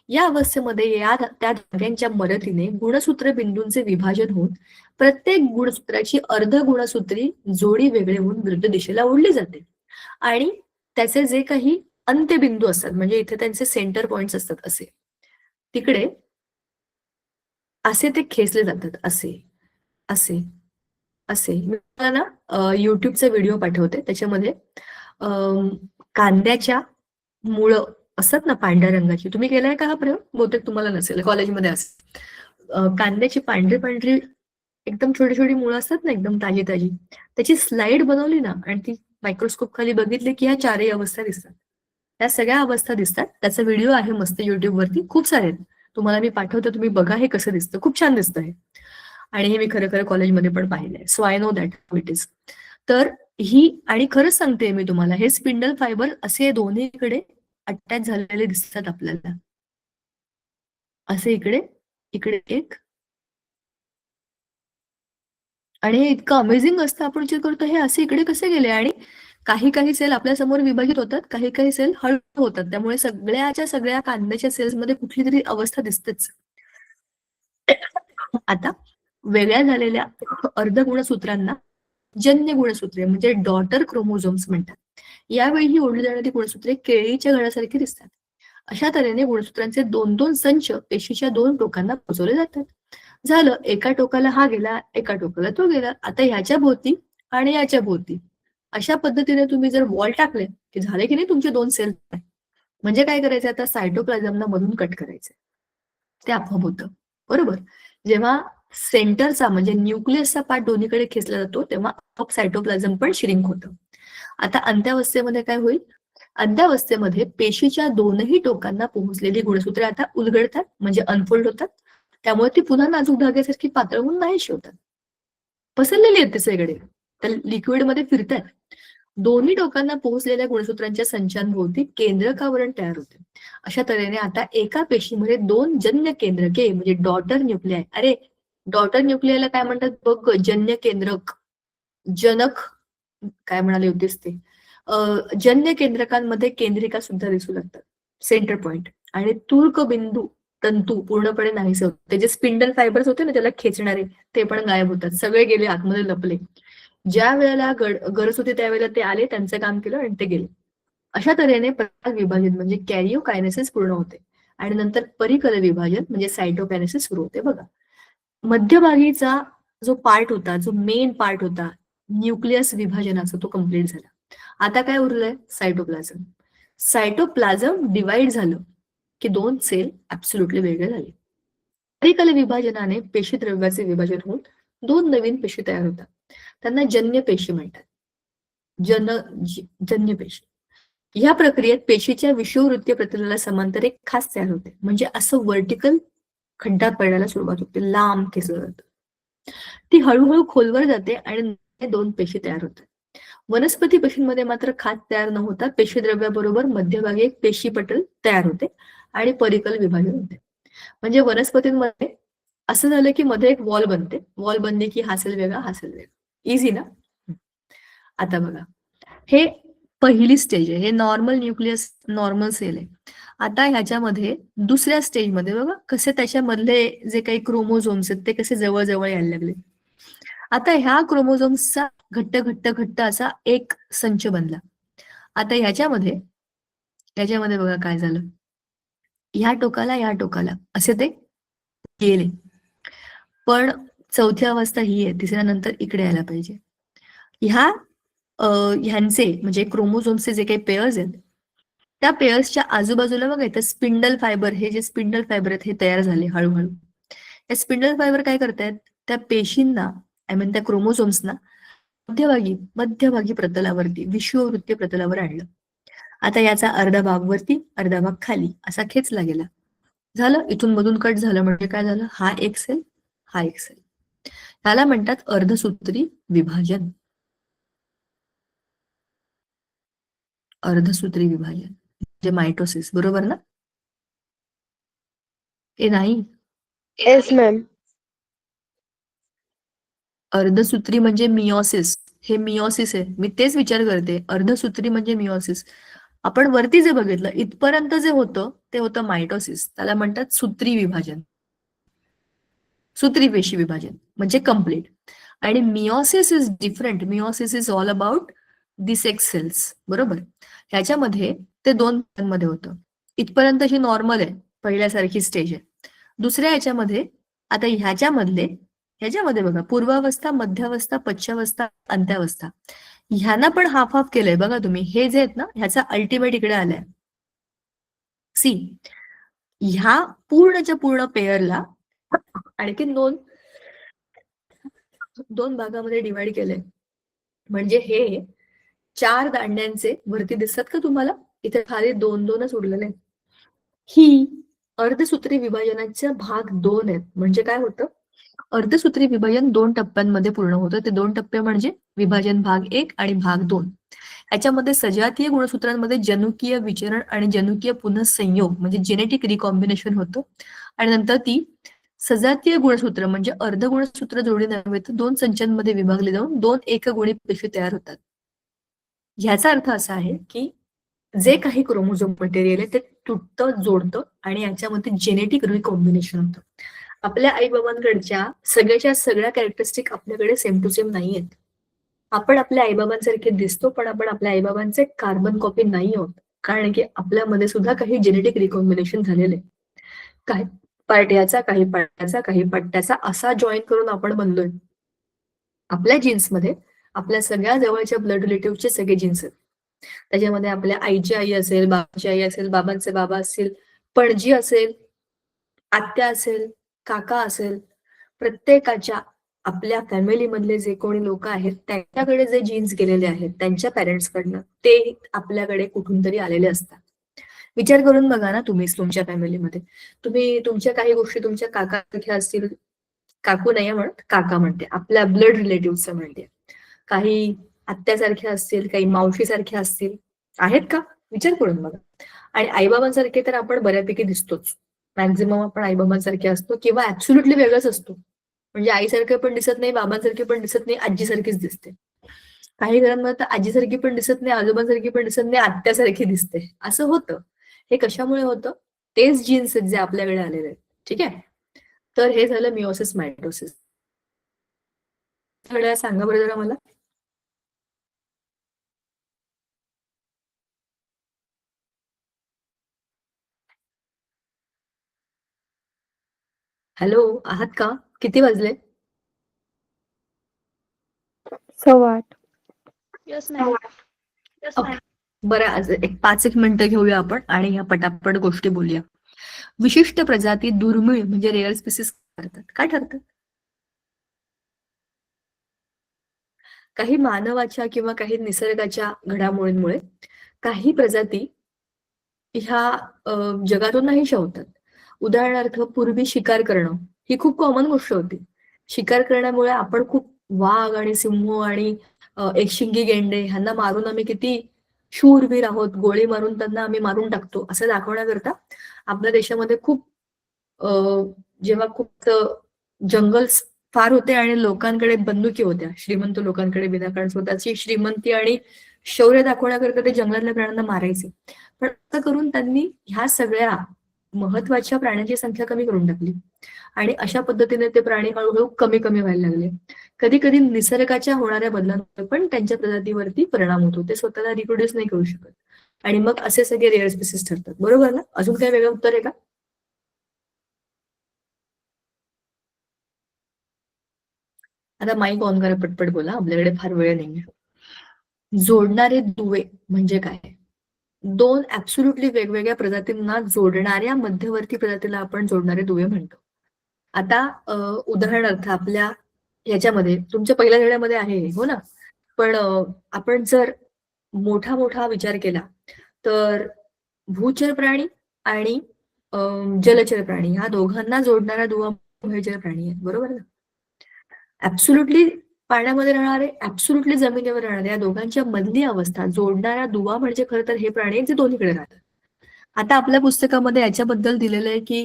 या अवस्थेमध्ये त्या धाग्यांच्या मदतीने गुणसूत्र बिंदूंचे विभाजन होऊन प्रत्येक गुणसूत्राची अर्ध गुणसूत्री जोडी वेगळे होऊन विरुद्ध दिशेला ओढली जाते आणि त्याचे जे काही अंत्यबिंदू असतात, म्हणजे इथे त्यांचे सेंटर पॉइंट्स असतात, असे तिकडे असे ते खेचले जातात, असे असे असे. मी तुम्हाला ना युट्यूबचा व्हिडिओ पाठवते, त्याच्यामध्ये कांद्याच्या मुळं असतात ना पांढऱ्या रंगाची, तुम्ही केलाय का हा प्रयोग? बहुतेक तुम्हाला नसेल, कॉलेजमध्ये असेल. कांद्याची पांढरी पांढरी एकदम छोटी छोटी मुळं असतात ना, एकदम ताजी ताजी, त्याची स्लाइड बनवली ना आणि ती मायक्रोस्कोप खाली बघितली की ह्या चारही अवस्था दिसतात, त्या सगळ्या अवस्था दिसतात. त्याचा व्हिडिओ आहे मस्त युट्यूब वरती, खूप सारे आहेत, तुम्हाला मी पाठवते, तुम्ही बघा हे कसं दिसतं, खूप छान दिसतं हे. आणि हे मी खरं कॉलेजमध्ये पण पाहिलंय, so I know that how it is. तर ही, आणि खरंच सांगते मी तुम्हाला, हे स्पिंडल फायबर असे दोन्हीकडे अटॅच झालेले दिसतात आपल्याला, असे इकडे इकडे एक. आणि हे इतकं अमेझिंग असतं, आपण विचार करतो हे असे इकडे कसे गेले, आणि काही काही सेल आपल्या समोर विभाजित होतात, काही काही सेल हळू होतात. त्यामुळे सगळ्याच्या सगळ्या कांद्याच्या सेल्समध्ये कुठली तरी अवस्था दिसतेच. आता वेगळ्या झालेल्या अर्धगुणसूत्रांना जन्य गुणसूत्रे म्हणजे डॉटर क्रोमोझोम्स म्हणतात. यावेळी ही ओढली जाणारी गुणसूत्रे केळीच्या घडासारखी दिसतात. अशा तऱ्हेने गुणसूत्रांचे 2-2 संच पेशीच्या 2 टोकांना पोहोचवले जातात. झालं, एका टोकाला हा गेला, एका टोकाला तो गेला. आता ह्याच्या भोवती आणि याच्या भोवती अशा पद्धतीने तुम्ही जर वॉल टाकले की झाले की नाही तुमचे 2 सेल. म्हणजे काय करायचं, आता सायटोप्लाझमला मधून कट करायचं. ते आपोआप होतं, बरोबर. जेव्हा सेंटरचा म्हणजे न्यूक्लियसचा पार्ट दोन्हीकडे खेचला जातो तेव्हा आपोआप सायटोप्लाझम पण श्रिंक होतं. आता अंत्यावस्थेमध्ये काय होईल, अंत्यावस्थेमध्ये पेशीच्या 2ही टोकांना पोहोचलेली गुणसूत्रे आता उलगडतात म्हणजे अनफोल्ड होतात. त्यामुळे ती पुन्हा नाजूक धाग्यासारखी पातळ होऊन नाहीशी होतात. पसरलेली आहेत ते सगळे, त्या लिक्विडमध्ये फिरतात. दोन्ही टोकांना पोहोचलेल्या गुणसूत्रांच्या संचांभोवती केंद्रकावरण तयार होते. अशा तऱ्हेने आता एका पेशीमध्ये 2 जन्य केंद्रके म्हणजे डॉटर न्यूक्लियाय. अरे डॉटर न्यूक्लियाला काय म्हणतात बघ, जन्य केंद्रक, जनक काय म्हणाले होतेस ते. जन्य केंद्रकांमध्ये केंद्रिका सुद्धा दिसू लागतात, सेंटर पॉइंट. आणि तुर्क बिंदू तंतू पूर्णपणे नाहीसे होते. ते जे स्पिंडल फायबर्स होते ना त्याला खेचणारे ते पण गायब होतात, सगळे गेले आतमध्ये लपले. ज्या वेळेला गरज होती त्यावेळेला ते आले, त्यांचं काम केलं आणि ते गेले. अशा तऱ्हेने पराग विभाजन म्हणजे कॅरिओकायनेसिस पूर्ण होते आणि नंतर परिकल विभाजन म्हणजे सायटोकायनेसिस सुरू होते. बघा, मध्यभागीचा जो पार्ट होता, जो मेन पार्ट होता न्यूक्लियस विभाजनाचा, तो कम्प्लीट झाला. आता काय उरलंय, सायटोप्लाझम. सायटोप्लाझम डिवाइड झालं की 2 सेल ऍब्सोल्युटली वेगळे झाले. परिकल विभाजनाने पेशी द्रव्याचे विभाजन होऊन 2 नवीन पेशी तयार होतात. त्यांना जन्य पेशी म्हणतात. जन्य पेशी. या प्रक्रियेत पेशीच्या विषुववृत्तीय प्रतलाला समांतर एक खास तयार होते. म्हणजे असं व्हर्टिकल खड्डा पडायला सुरुवात होते, लांब खेचलं जातं. ती हळूहळू खोलवर जाते आणि 2 पेशी तयार होतात. वनस्पती पेशींमध्ये मात्र खाच तयार न होता पेशीद्रव्याबरोबर मध्यभागी एक पेशीपटल तयार होते आणि परिकल विभाजन होते. म्हणजे वनस्पतींमध्ये असं झालं की मध्ये एक वॉल बनते, वॉल बनले की हा सेल वेगळा, हा सेल वेगळा. इझी ना. आता बघा, हे पहिली स्टेज आहे, हे नॉर्मल न्यूक्लियस, नॉर्मल सेल आहे. आता ह्याच्यामध्ये दुसऱ्या स्टेजमध्ये बघा कसे त्याच्यामधले जे काही क्रोमोझोम्स आहेत ते कसे जवळ जवळ यायला लागले. आता ह्या क्रोमोझोम्सचा घट्ट घट्ट घट्ट असा एक संच बनला. आता ह्याच्यामध्ये बघा काय झालं, ह्या टोकाला असे ते गेले. पण चौथी अवस्था ही आहे, तिसऱ्यानंतर इकडे यायला पाहिजे. ह्यांचे म्हणजे क्रोमोझोम्सचे जे काही पेयर्स आहेत त्या पेयर्सच्या आजूबाजूला बघा इथं स्पिंडल फायबर, हे जे स्पिंडल फायबर आहेत हे तयार झाले हळूहळू. या स्पिंडल फायबर काय करतायत, त्या पेशींना त्या क्रोमोझोम्सना मध्यभागी प्रतलावरती, विषुववृत्तीय प्रतलावर आणलं. आता याचा अर्धा भाग वरती, अर्धा भाग खाली असा खेचला गेला. झालं, इथून मधून कट झालं. म्हणजे काय झालं, हा एक सेल, हा एक सेल. त्याला म्हणतात अर्धसूत्री विभाजन. अर्धसूत्री विभाजन म्हणजे मायटोसिस, बरोबर ना. हे नाही, येस मॅम. अर्धसूत्री म्हणजे मियोसिस. हे मियोसिस आहे, मी तेच विचार करते. अर्धसूत्री म्हणजे मियोसिस. आपण वरती जे बघितलं इथपर्यंत जे होतं ते होतं मायटोसिस. त्याला म्हणतात सूत्री विभाजन, सूत्री पेशी विभाजन म्हणजे कम्प्लीट. आणि meiosis is different. Meiosis is all about the sex cells, बरोबर. ह्याच्यामध्ये ते 2 मध्ये होतं. इथपर्यंत ही नॉर्मल आहे, पहिल्यासारखी स्टेज आहे. दुसऱ्या ह्याच्यामध्ये आता ह्याच्यामध्ये बघा पूर्वावस्था, मध्यावस्था, पश्चावस्था, अंत्यावस्था ह्यांना पण हाफ हाफ केलंय बघा तुम्ही. हे जे आहेत ना ह्याचा अल्टिमेट इकडे आलाय. सी, ह्या पूर्णच्या पूर्ण पेयरला आणखी 2 भागामध्ये डिवाइड केलंय. म्हणजे हे 4 दांड्यांचे वरती दिसतात का तुम्हाला, इथे खाली 2-2च उरलेले आहेत. ही अर्धसूत्री विभाजनाचा भाग 2 आहेत. म्हणजे काय होतं, अर्धसूत्री विभाजन 2 टप्प्यांमध्ये पूर्ण होतं. ते 2 टप्पे म्हणजे विभाजन भाग 1 आणि भाग 2. याच्यामध्ये सजातीय गुणसूत्रांमध्ये जनुकीय विचरण आणि जनुकीय पुनःसंयोग म्हणजे जेनेटिक रिकॉम्बिनेशन होतं. आणि नंतर ती सजातीय गुणसूत्र म्हणजे अर्धगुणसूत्र जोडी नव्हे तर 2 संचांमध्ये विभागले जाऊन 2 एकगुणी पेशी तयार होतात. ह्याचा अर्थ असा आहे की जे काही क्रोमोझोम मटेरियल आहे ते तुटतं, जोडतं आणि याच्यामध्ये जेनेटिक रिकॉम्बिनेशन होतं. आपल्या आई बाबांकडच्या सगळ्याच्या सगळ्या कॅरेक्टरिस्टिक आपल्याकडे सेम टू सेम नाही आहेत. आपण आपल्या आईबाबांसारखे दिसतो, पण आपण आपल्या आईबाबांचे कार्बन कॉपी नाही आहोत. कारण की आपल्यामध्ये सुद्धा काही जेनेटिक रिकॉम्बिनेशन झालेलं आहे. काही पार्ट याचा, काही पार्ट याचा, काही पार्ट त्याचा असा जॉईन करून आपण बनलोय. आपल्या जीन्समध्ये आपल्या सगळ्या जवळच्या ब्लड रिलेटिव्हचे सगळे जीन्स आहेत. त्याच्यामध्ये आपल्या आईची आई असेल, बाबाची आई असेल, बाबांचे बाबा असतील, पणजी असेल, आत्या असेल, काका असेल, प्रत्येकाच्या आपल्या फॅमिलीमधले जे कोणी लोक आहेत त्यांच्याकडे जे जीन्स गेलेले आहेत त्यांच्या पॅरेंट्सकडनं ते आपल्याकडे कुठून तरी आलेले असतात. विचार करून बघा ना तुम्हीच तुमच्या फॅमिलीमध्ये तुम्ही तुमच्या काही गोष्टी तुमच्या काकासारख्या असतील, काकू नाही म्हणत काका म्हणते, आपल्या ब्लड रिलेटिव्हचं म्हणते, काही आत्यासारख्या असतील, काही मावशीसारख्या असतील, आहेत का? विचार करून बघा. आणि आईबाबांसारखे तर आपण बऱ्यापैकी दिसतोच. मॅक्झिमम आपण आईबाबांसारखे असतो किंवा ऍब्सोल्युटली वेगळंच असतो. म्हणजे आईसारखे पण दिसत नाही, बाबांसारखी पण दिसत नाही, आजीसारखीच दिसते. काही घरांमध्ये तर आजीसारखी पण दिसत नाही, आजोबांसारखी पण दिसत नाही, आत्यासारखी दिसते. असं होतं. हे कशामुळे होतं? तेच जीन्स आहेत जे आपल्याकडे आलेले आहेत. ठीक आहे. तर हे झालं मिओसिस मायटोसिस. सांगा बरं जरा मला. हॅलो, आहात का? किती वाजले? 8:15. Yes ma'am. ओके. बरं, आज एक 5 मिनिटं घेऊया आपण आणि ह्या पटापट गोष्टी बोलूया. विशिष्ट प्रजाती दुर्मिळ म्हणजे रेअर स्पीसीस ठरतात. काय ठरतात? काही मानवाच्या किंवा काही निसर्गाच्या घडामोडींमुळे काही प्रजाती ह्या जगातून नाहीशा होतात. उदाहरणार्थ पूर्वी शिकार करणं ही खूप कॉमन गोष्ट होती. शिकार करण्यामुळे आपण खूप वाघ आणि सिंह आणि एकशिंगी गेंडे ह्यांना मारून आम्ही किती शूरवीर आहोत, गोळी मारून त्यांना आम्ही मारून टाकतो असं दाखवण्याकरता आपल्या देशामध्ये खूप जेव्हा खूप जंगल फार होते आणि लोकांकडे बंदुकी होत्या, श्रीमंत लोकांकडे विनाकारण स्वतःची श्रीमंती आणि शौर्य दाखवण्याकरता ते जंगलातल्या प्राण्यांना मारायचे. पण असं करून त्यांनी ह्या सगळ्या महत्वाच्या प्राण्यांची संख्या कमी करून टाकली आणि अशा पद्धतीने ते प्राणी हळूहळू कमी कमी व्हायला लागले. कधी कधी निसर्गाच्या होणाऱ्या बदलांमुळे पण त्यांच्या प्रजातीवरती परिणाम होतो. ते स्वतःला रिप्रोड्यूस नाही करू शकत आणि मग असे सगळे रेअर स्पीसीस ठरतात. बरोबर ना? अजून काही वेगळं उत्तर आहे का? आता माईक ऑन करा, पटपट बोला, आपल्याकडे फार वेळ नाहीये. जोडणारे दुवे म्हणजे काय? दोन ऍब्सोल्युटली वेगवेगळ्या प्रजातींना जोडणाऱ्या मध्यवर्ती प्रजातीला आपण जोडणारे दुवे म्हणतो. आता उदाहरणार्थ आपल्या ह्याच्यामध्ये तुमच्या पहिल्या धड्यामध्ये आहे हो ना, पण आपण जर मोठा मोठा विचार केला तर भूचर प्राणी आणि जलचर प्राणी ह्या दोघांना जोडणारा दुवा उभयचर प्राणी आहे. बरोबर ना? ऍब्सोल्युटली पाण्यामध्ये राहणारे, ऍब्सोल्युटली जमिनीवर राहणारे, या दोघांच्या मधली अवस्था जोडणारा दुवा म्हणजे खरं तर हे प्राणी जे दोन्हीकडे राहतात. आता आपल्या पुस्तकामध्ये याच्याबद्दल दिलेलं आहे की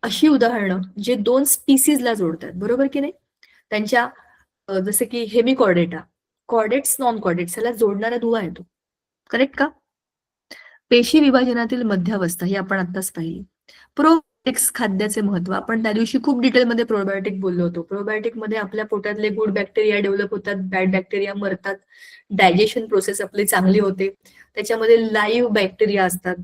अशी उदाहरणं जे दोन स्पीसीजला जोडतात. बरोबर की नाही? त्यांच्या जसे की हेमिकॉर्डेटा, कॉर्डेट्स, नॉन कॉर्डेट्स याला जोडणारा दुवा येतो. करेक्ट का? पेशी विभाजनातील मध्यावस्था ही आपण आत्ताच पाहिली. प्रोबायोटिक्स खाद्याचे महत्व आपण त्या दिवशी खूप डिटेलमध्ये प्रोबायोटिक बोललो होतो. प्रोबायोटिक मध्ये आपल्या पोटातले गुड बॅक्टेरिया डेव्हलप होतात, बॅड बॅक्टेरिया मरतात, डायजेशन प्रोसेस आपली चांगली होते. त्याच्यामध्ये लाईव्ह बॅक्टेरिया असतात.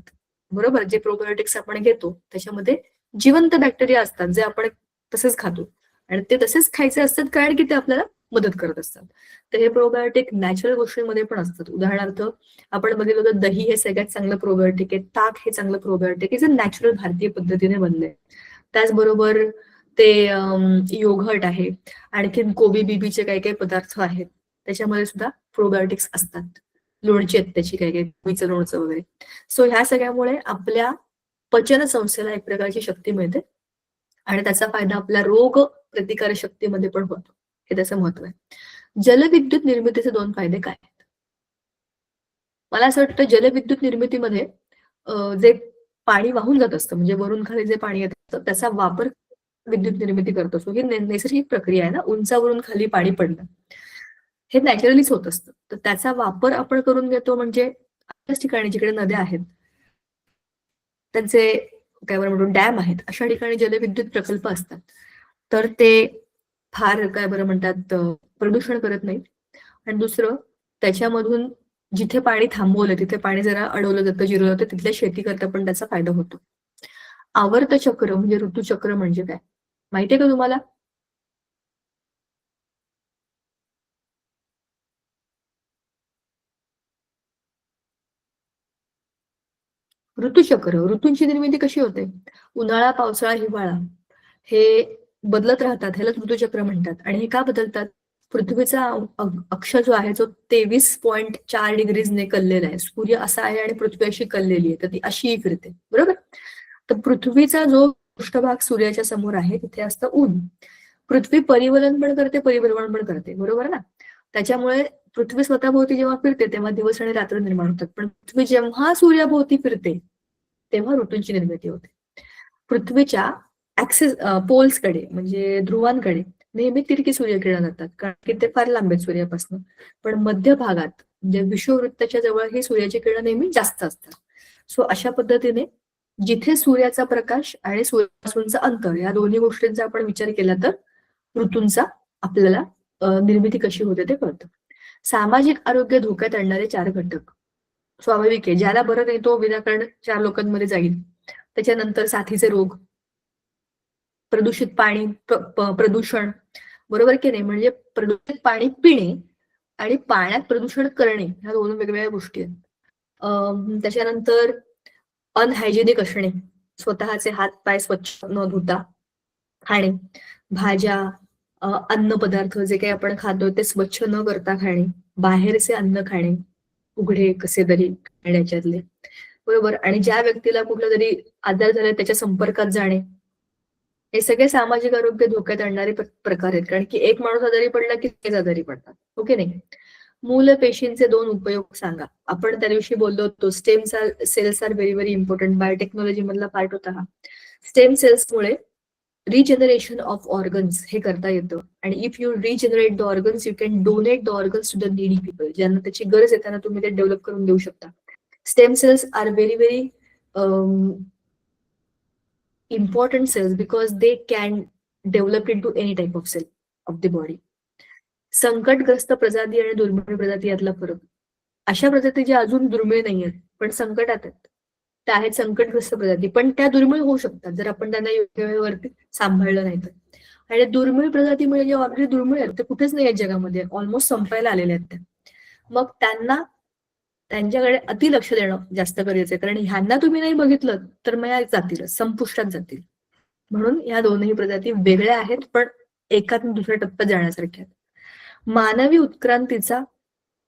बरोबर? जे प्रोबायोटिक्स आपण घेतो त्याच्यामध्ये जिवंत बॅक्टेरिया असतात जे आपण तसेच खातो आणि ते तसेच खायचे असतात कारण की ते आपल्याला मदत करत असतात. तर हे प्रोबायोटिक नॅचरल गोष्टींमध्ये पण असतात. उदाहरणार्थ आपण बघितलं तर दही हे सगळ्यात चांगलं प्रोबायोटिक आहे, ताक हे चांगलं प्रोबायोटिक आहे जे नॅचरल भारतीय पद्धतीने बनलंय. त्याचबरोबर ते योगर्ट आहे, आणखीन कोबी बीबीचे काही काही पदार्थ आहेत त्याच्यामध्ये सुद्धा प्रोबायोटिक्स असतात. लोणची आहेत त्याची काही काही, कोबीचं लोणचं वगैरे. सो ह्या सगळ्यामुळे आपल्या पचन संस्थेला एक प्रकारची शक्ती मिळते आणि त्याचा फायदा आपल्या रोग प्रतिकार शक्तीमध्ये पण होतो. हे त्याचं महत्व आहे. जलविद्युत निर्मितीचे 2 फायदे काय आहेत? मला असं वाटतं जलविद्युत निर्मितीमध्ये जे पाणी वाहून जात असतं म्हणजे वरून खाली जे पाणी येत असतं त्याचा वापर विद्युत निर्मिती करत असतो. ही नैसर्गिक प्रक्रिया आहे ना, उंचावरून खाली पाणी पडणं. हे नॅचरलीच होत असतं. तर त्याचा वापर आपण करून घेतो म्हणजे अशाच ठिकाणी जिकडे नद्या आहेत, त्यांचे काय बरं म्हणतो डॅम आहेत, अशा ठिकाणी जलविद्युत प्रकल्प असतात. तर ते फार काय बरं म्हणतात प्रदूषण करत नाहीत. आणि दुसरं, त्याच्यामधून जिथे पाणी थांबवलं तिथे पाणी जरा अडवलं जातं, जिरवलं जातं, तिथल्या शेती करता पण त्याचा फायदा होतो. आवर्त चक्र म्हणजे ऋतुचक्र म्हणजे काय माहितीये का तुम्हाला? ऋतुचक्र, ऋतूंची निर्मिती कशी होते? उन्हाळा, पावसाळा, हिवाळा हे बदलत राहतात, ह्यालाच ऋतुचक्र म्हणतात. आणि हे का बदलतात? पृथ्वीचा अक्ष जो आहे तो 23.4 डिग्रीजने कललेला आहे. सूर्य असा आहे आणि पृथ्वी अशी कललेली आहे, तर ती अशी फिरते, बरोबर? तर पृथ्वीचा जो पृष्ठभाग सूर्याच्या समोर आहे तिथे असतं ऊन. पृथ्वी परिवलन पण करते, परिभ्रमण पण करते, बरोबर ना? त्याच्यामुळे पृथ्वी स्वतःभोवती जेव्हा फिरते तेव्हा दिवस आणि रात्र निर्माण होतात. पण पृथ्वी जेव्हा सूर्याभोवती फिरते तेव्हा ऋतूंची निर्मिती होते. पृथ्वीच्या ऍक्सिस पोल्सकडे म्हणजे ध्रुवांकडे नेहमी तिरकी सूर्यकिरण जातात, कारण की ते फार लांब आहेत सूर्यापासून. पण मध्य भागात म्हणजे विषुववृत्ताच्या जवळ ही सूर्याची किरण नेहमी जास्त असतात. सो अशा पद्धतीने जिथे सूर्याचा प्रकाश आणि सूर्यापासूनचं अंतर या दोन्ही गोष्टींचा आपण विचार केला तर ऋतूंचा आपल्याला निर्मिती कशी होते ते कळतं. सामाजिक आरोग्य धोक्यात आणणारे 4 घटक. स्वाभाविक आहे, ज्याला बरं नाही तो विनाकारण 4 लोकांमध्ये जाईल. त्याच्यानंतर साथीचे रोग, प्रदूषित पाणी, प्रदूषण, बरोबर की नाही? म्हणजे प्रदूषित पाणी पिणे आणि पाण्यात प्रदूषण करणे ह्या 2 वेगवेगळ्या गोष्टी आहेत. त्याच्यानंतर अनहायजेनिक असणे, स्वतःचे हात पाय स्वच्छ न धुता खाणे, भाज्या, अन्न पदार्थ जे काही आपण खातो ते स्वच्छ न करता खाणे, बाहेरचे अन्न खाणे, उघडे कसे तरी खाण्याच्यातले, बरोबर? आणि ज्या व्यक्तीला कुठला तरी आजार झाला त्याच्या संपर्कात जाणे, हे सगळे सामाजिक आरोग्य धोक्यात आणणारे प्रकार आहेत. कारण की एक माणूस आजारी पडला की तेच आजारी पडतात, ओके नाही? मूल पेशींचे 2 उपयोग सांगा. आपण त्या दिवशी बोललो होतो stem cells are very very important. Biotechnology मधला पार्ट होता हा. स्टेम सेल्समुळे रिजनरेशन ऑफ ऑर्गन्स हे करता येतं. आणि if you regenerate the organs you can donate the organs to the needy people. ज्यांना त्याची गरज आहे त्यांना तुम्ही ते डेव्हलप करून देऊ शकता. Stem cells are very very important cells because they can develop into any type of cell of the body. संकटग्रस्त प्रजाती आणि दुर्मिळ प्रजाती यातला फरक. अशा प्रजाती ज्या अजून दुर्मिळ नाही आहेत पण संकटात आहेत त्या आहेत संकटग्रस्त प्रजाती, पण त्या दुर्मिळ होऊ शकतात जर आपण त्यांना योग्य वेळेवरती सांभाळलं नाही तर. आणि दुर्मिळ प्रजाती म्हणजे जे ऑलरेडी दुर्मिळ आहेत ते कुठेच नाही आहेत जगामध्ये, ऑलमोस्ट संपायला आलेल्या आहेत त्या. मग त्यांच्याकडे अति लक्ष देणं जास्त गरजेचं आहे, कारण ह्यांना तुम्ही नाही बघितलं तर मग या जातीलच, संपुष्टात जातील. म्हणून या दोनही प्रजाती वेगळ्या आहेत पण एकात दुसऱ्या टप्प्यात जाण्यासारख्या आहेत. मानवी उत्क्रांतीचा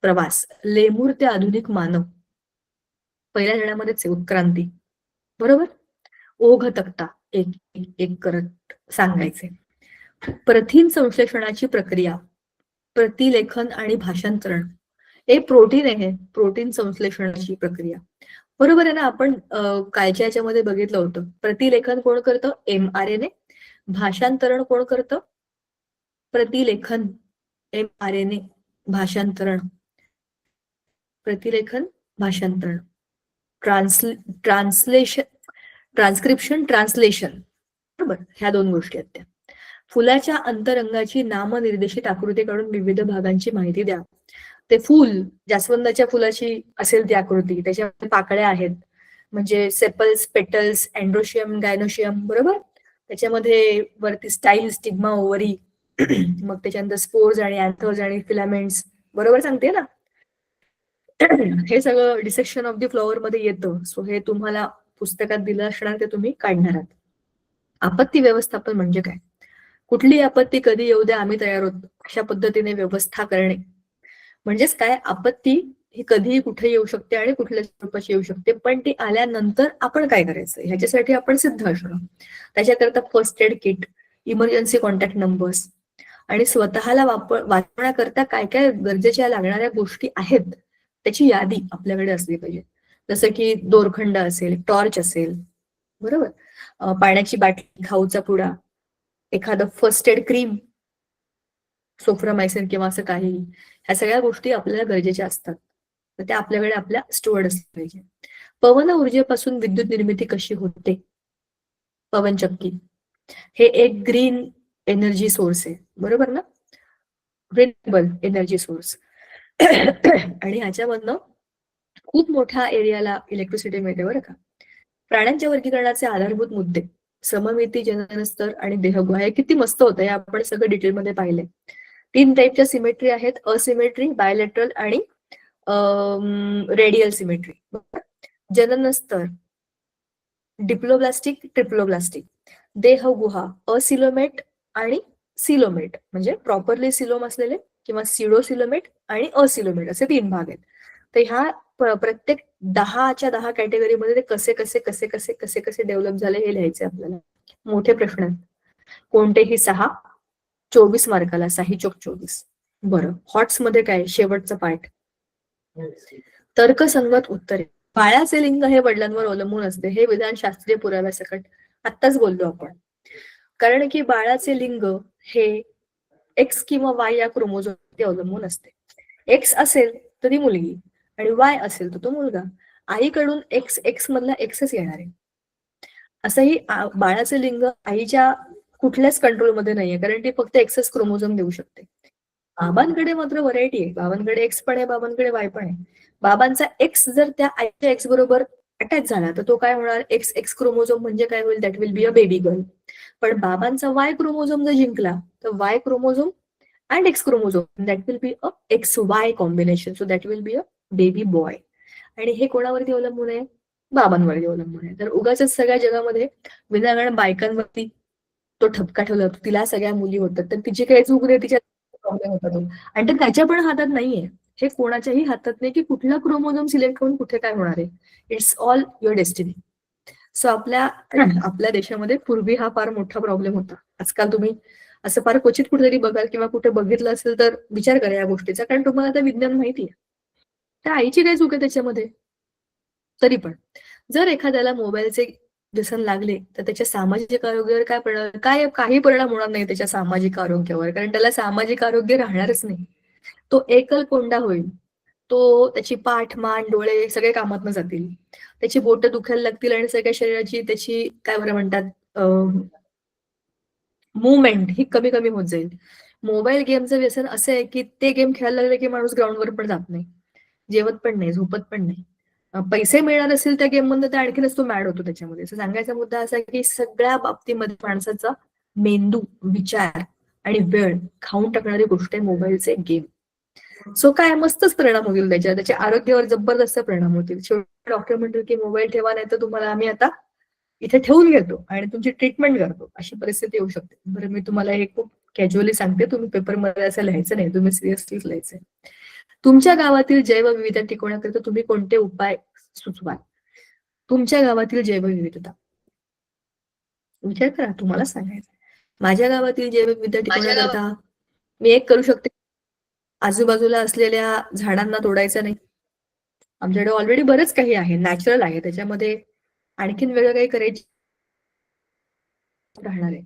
प्रवास, लेमूर ते आधुनिक मानव, पहिल्या जणामध्येच आहे उत्क्रांती, बरोबर? ओघ तक्ता एक करत सांगायचे. प्रथिन संश्लेषणाची प्रक्रिया, प्रतिलेखन आणि भाषांतरण. हे प्रोटीन आहे, प्रोटीन संश्लेषणाची प्रक्रिया, बरोबर आहे ना? आपण कालच्या याच्यामध्ये बघितलं होतं. प्रतिलेखन कोण करतं? mRNA. भाषांतरण कोण करतं? प्रतिलेखन mRNA, भाषांतरण प्रतिलेखन, भाषांतरण ट्रान्स्क्रिप्शन, ट्रान्सलेशन, बरोबर? ह्या 2 गोष्टी आहेत त्या. फुलाच्या अंतरंगाची नामनिर्देशित आकृती काढून विविध भागांची माहिती द्या. ते फुल, जास्वंदाच्या फुलाची असेल ती आकृती, त्याच्यामध्ये पाकळ्या आहेत म्हणजे सेपल्स, पेटल्स, अँड्रोशियम, गायनोशियम, बरोबर? त्याच्यामध्ये वरती स्टाईल, स्टिग्मा, ओव्हरी, मग त्याच्यानंतर स्पोर्स आणि अँथर्स आणि फिलामेंट्स, बरोबर सांगते ना? हे सगळं डिसेक्शन ऑफ द फ्लॉवर मध्ये येतं. सो हे तुम्हाला पुस्तकात दिलं असणार, ते तुम्ही काढणार आहात. आपत्ती व्यवस्थापन म्हणजे काय? कुठली आपत्ती कधी येऊ द्या आम्ही तयार होतो अशा पद्धतीने व्यवस्था करणे. म्हणजेच काय, आपत्ती ही कधीही कुठे येऊ शकते आणि कुठल्या स्वरूपाची येऊ शकते, पण ती आल्यानंतर आपण काय करायचं ह्याच्यासाठी आपण सिद्ध असणं. त्याच्याकरता first aid kit, emergency contact numbers आणि स्वतःला वाचवण्याकरता काय काय गरजेच्या लागणाऱ्या गोष्टी आहेत त्याची यादी आपल्याकडे असली पाहिजे. जसं की दोरखंड असेल, टॉर्च असेल, बरोबर? पाण्याची बाटली, खाऊचा पुडा, एखादं फर्स्ट एड क्रीम, सोफ्रामायसिन किंवा असं काही, ह्या सगळ्या गोष्टी आपल्याला गरजेच्या असतात. तर त्या आपल्याकडे आपल्या स्टोअर्ड असल्या पाहिजे. पवन ऊर्जेपासून विद्युत निर्मिती कशी होते? पवनचक्की हे एक ग्रीन एनर्जी सोर्स आहे, बरोबर ना? Renewable energy source. आणि ह्याच्यामधनं खूप मोठ्या एरियाला इलेक्ट्रिसिटी मिळते बरं का. प्राण्यांच्या वर्गीकरणाचे आधारभूत मुद्दे सममिती, जननस्तर आणि देहगुहा. हे किती मस्त होतं, हे आपण सगळं डिटेलमध्ये पाहिले. 3 टाईपच्या सिमेट्री आहेत, असिमेट्री, बायलेटरल आणि रेडियल सिमेट्री. जननस्तर डिप्लोब्लास्टिक, ट्रिप्लोब्लास्टिक. देहगुहा असिलोमेट आणि सिलोमेट, म्हणजे प्रॉपरली सिलोम असलेले किंवा सिडोसिलोमेट आणि असिलोमेट असे 3 भाग आहेत. तर ह्या प्रत्येक 10च्या 10 कॅटेगरीमध्ये ते कसे कसे कसे कसे कसे कसे डेव्हलप झाले हे लिहायचे आपल्याला. मोठे प्रश्न आहेत. कोणतेही 6, 24 मार्काला, 6 चोक 24. बरं, हॉट्स मध्ये काय शेवटचं पार्ट, तर्कसंगत उत्तरे. बाळाचे लिंग हे वडिलांवर अवलंबून असते, हे विधान शास्त्रीय पुराव्यासकट आत्ताच बोललो आपण. कारण की बाळाचे लिंग हे एक्स किंवा वाय या क्रोमोझोमवरती अवलंबून असते. एक्स असेल तर ती मुलगी आणि वाय असेल तर तो मुलगा. आईकडून एक्स मधला एक्सच येणार आहे. असंही बाळाचे लिंग आईच्या कुठल्याच कंट्रोलमध्ये नाहीये, कारण ती फक्त एक्सच क्रोमोझोम देऊ शकते. बाबांकडे मात्र व्हरायटी आहे. बाबांकडे एक्स पण आहे, बाबांकडे वाय पण आहे. बाबांचा एक्स जर त्या आईच्या एक्स बरोबर अटॅच झाला तर तो काय होणार, एक्स क्रोमोझोम म्हणजे काय होईल, that will be a baby girl. पण बाबांचा वाय क्रोमोझोम जर जिंकला तर Y chromosome and x chromosome, that will be a x Y combination, so that will be a baby boy. आणि हे कोणावरती अवलंबून आहे, बाबांवरती अवलंबून आहे. तर उगाच सगळ्या जगामध्ये विनाकारण बायकांवरती तो ठपका ठेवला होता, तिला सगळ्या मुली होतात, तर तिची काही चूक नाही, तिच्या प्रॉब्लेम होता तो. आणि ते त्याच्या पण हातात नाहीये, हे कोणाच्याही हातात नाही की कुठला क्रोमोझोम सिलेक्ट करून कुठे काय होणार आहे. It's all your destiny. So आपल्या देशामध्ये पूर्वी हा फार मोठा प्रॉब्लेम होता. आजकाल तुम्ही असं फार क्वचित कुठेतरी बघाल किंवा कुठे बघितलं असेल तर विचार करा या गोष्टीचा, कारण तुम्हाला आता विज्ञान माहिती आहे. त्या आईची काय चूक आहे त्याच्यामध्ये. तरी पण जर एखाद्याला मोबाईलचे व्यसन लागले तर त्याच्या सामाजिक आरोग्यावर काही परिणाम होणार नाही त्याच्या सामाजिक आरोग्यावर, कारण त्याला सामाजिक आरोग्य राहणारच नाही. तो एकल कोंडा होईल. तो त्याची पाठ, मान, डोळे सगळे कामात जातील. त्याची बोटं दुखायला लागतील आणि सगळ्या शरीराची त्याची काय बरं म्हणतात मुवमेंट ही कमी कमी होत जाईल. मोबाईल गेमचं व्यसन असं आहे की ते गेम खेळायला लागले की माणूस ग्राउंडवर पण जात नाही, जेवत पण नाही, झोपत पण नाही. पैसे मिळणार असेल त्या गेम मधून तर आणखीनच तो मॅड होतो त्याच्यामध्ये. सांगायचा मुद्दा असा की सगळ्या बाबतीमध्ये माणसाचा मेंदू, विचार आणि वेळ खाऊन टाकणारी गोष्ट आहे मोबाईलचे गेम. सो काय मस्तच परिणाम होईल त्याच्या आरोग्यावर जबरदस्त परिणाम होतील. शेवटी डॉक्टर म्हणतील की मोबाईल ठेवा, नाही तर तुम्हाला आम्ही आता इथे ठेवून घेतो आणि तुमची ट्रीटमेंट करतो, अशी परिस्थिती येऊ शकते. बरं, मी तुम्हाला हे खूप कॅज्युअली सांगते, तुम्ही पेपरमध्ये असं लिहायचं नाही, तुम्ही सिरियसलीच लिहायचंय. तुमच्या गावातील जैवविविधता टिकवण्याकरिता तुम्ही कोणते उपाय सुचवाल? तुमच्या गावातील जैवविविधता विचार करा, तुम्हाला सांगायचं. माझ्या गावातील जैवविविधता टिकवण्याकरता मी एक करू शकते, आजूबाजूला असलेल्या झाडांना तोडायचं नाही. आमच्याकडे ऑलरेडी बरंच काही आहे, नॅचरल आहे, त्याच्यामध्ये आणखीन वेगळं काही करायचं राहणार आहे.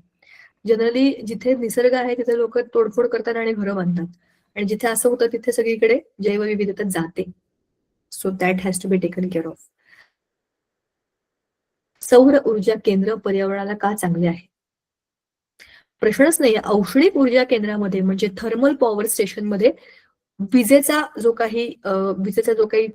जनरली जिथे निसर्ग आहे तिथे लोक तोडफोड करतात आणि घरं बांधतात, आणि जिथे असं होतं तिथे सगळीकडे जैवविविधता जाते. So that has to be taken care of. सौर ऊर्जा केंद्र पर्यावरणाला का चांगले आहे? प्रश्नच नाही. औष्णिक ऊर्जा केंद्रामध्ये म्हणजे थर्मल पॉवर स्टेशन मध्ये विजेचा जो काही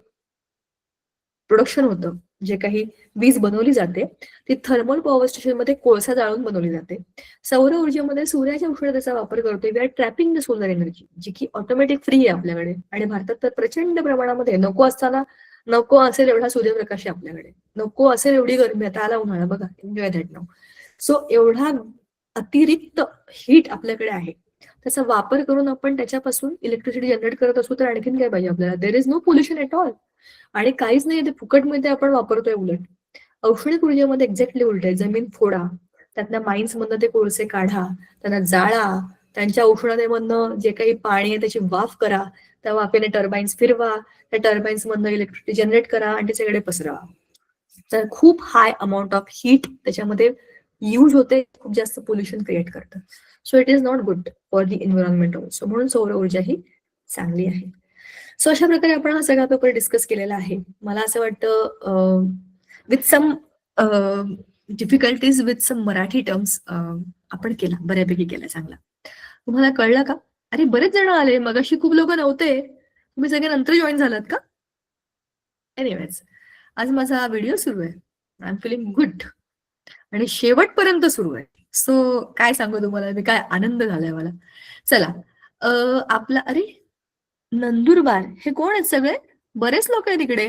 प्रोडक्शन होतं, जे काही वीज बनवली जाते ती थर्मल पॉवर स्टेशन मध्ये कोळसा जाळून बनवली जाते. सौर ऊर्जेमध्ये सूर्याच्या उष्णतेचा वापर करतोय. We are trapping the solar energy, जी की ऑटोमॅटिक फ्री आहे आपल्याकडे. आणि भारतात तर प्रचंड प्रमाणामध्ये नको असताना नको असेल एवढा सूर्यप्रकाश आहे आपल्याकडे, नको असेल एवढी गरमी. आता आला उन्हाळा बघा, एन्जॉय दॅट नाऊ. सो एवढा अतिरिक्त हीट आपल्याकडे आहे, त्याचा वापर करून आपण त्याच्यापासून इलेक्ट्रिसिटी जनरेट करत असू तर आणखीन काय पाहिजे आपल्याला. There is no pollution at all. आणि काहीच नाही, ते फुकटमध्ये आपण वापरतोय. उलट औष्णिक ऊर्जेमध्ये एक्झॅक्टली उलट आहे. जमीन फोडा, त्यातल्या माइन्स मधनं ते कोळसे काढा, त्यांना जाळा, त्यांच्या उष्णतेमधनं जे काही पाणी आहे त्याची वाफ करा, त्या वाफेने टर्बाईन्स फिरवा, त्या टर्बाईन्स मधनं इलेक्ट्रिसिटी जनरेट करा आणि ते सगळे पसरवा. तर खूप हाय अमाऊंट ऑफ हीट त्याच्यामध्ये यूज होते, खूप जास्त पोल्युशन क्रिएट करतं. So it is not good for the environment also. म्हणून सौर ऊर्जा ही चांगली आहे. सो अशा प्रकारे आपण हा सगळा पेपर डिस्कस केलेला आहे. मला असं वाटतं with some difficulties with some Marathi terms आपण केला, बऱ्यापैकी केला चांगला. तुम्हाला कळलं का? अरे बरेच जण आले, मगाशी खूप लोक नव्हते, तुम्ही सगळे नंतर जॉईन झालात का? एनिवेज, आज माझा व्हिडिओ सुरू आहे. आय एम फिलिंग गुड आणि शेवटपर्यंत सुरू आहे. सो काय सांगू तुम्हाला, मी काय आनंद झालाय मला. चला आपला, अरे नंदुरबार, हे कोण आहेत सगळे? बरेच लोक आहेत तिकडे.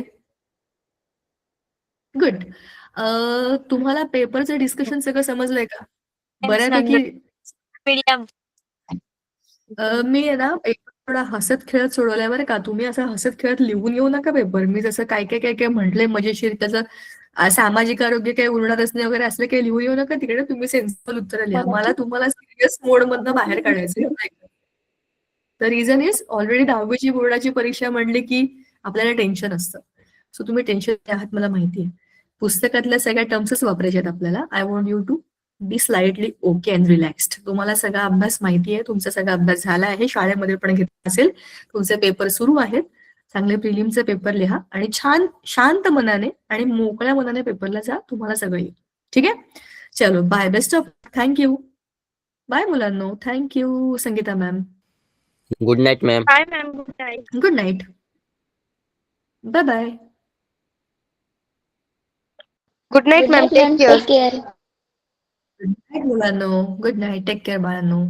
गुड. तुम्हाला पेपरचं डिस्कशन सगळं समजलंय का? बऱ्यापैकी. मी आहे ना पेपर थोडा हसत खेळत सोडवलाय बरं का. तुम्ही असं हसत खेळत लिहून येऊ नका पेपर. मी जसं काय काय काय काय म्हटलंय मजेशीर, त्याचं सामाजिक आरोग्य काही उरणारच नाही वगैरे असलं काही लिहून येऊ नका तिकडे. तुम्ही सेन्सिबल उत्तर लिहा. मला तुम्हाला सिरियस मोड मधनं बाहेर काढायचं. द रिझन इज ऑलरेडी 10वीची बोर्डाची परीक्षा म्हणली की आपल्याला टेन्शन असतं. सो तुम्ही टेन्शन आहात मला माहिती आहे. पुस्तकातल्या सगळ्या टर्म्सच वापरायचे आहेत आपल्याला. I want you to be slightly okay and relaxed. तुम्हाला सगळा अभ्यास माहिती आहे, तुमचा सगळा अभ्यास झाला आहे, शाळेमध्ये पण घेतला असेल, तुमचे पेपर सुरू आहेत. चांगले प्रिलिमचे पेपर लिहा आणि छान शांत मनाने आणि मोकळ्या मनाने पेपरला जा. तुम्हाला सगळं येईल. ठीक आहे, चलो bye, best of, thank you, bye मुलांनो, thank you Sangeeta ma'am. Good night, ma'am. Bye ma'am, good night. Good night, bye bye. Good night ma'am, take care. Good night मुलांनो, गुड नाईट, टेक केअर बाळांनो.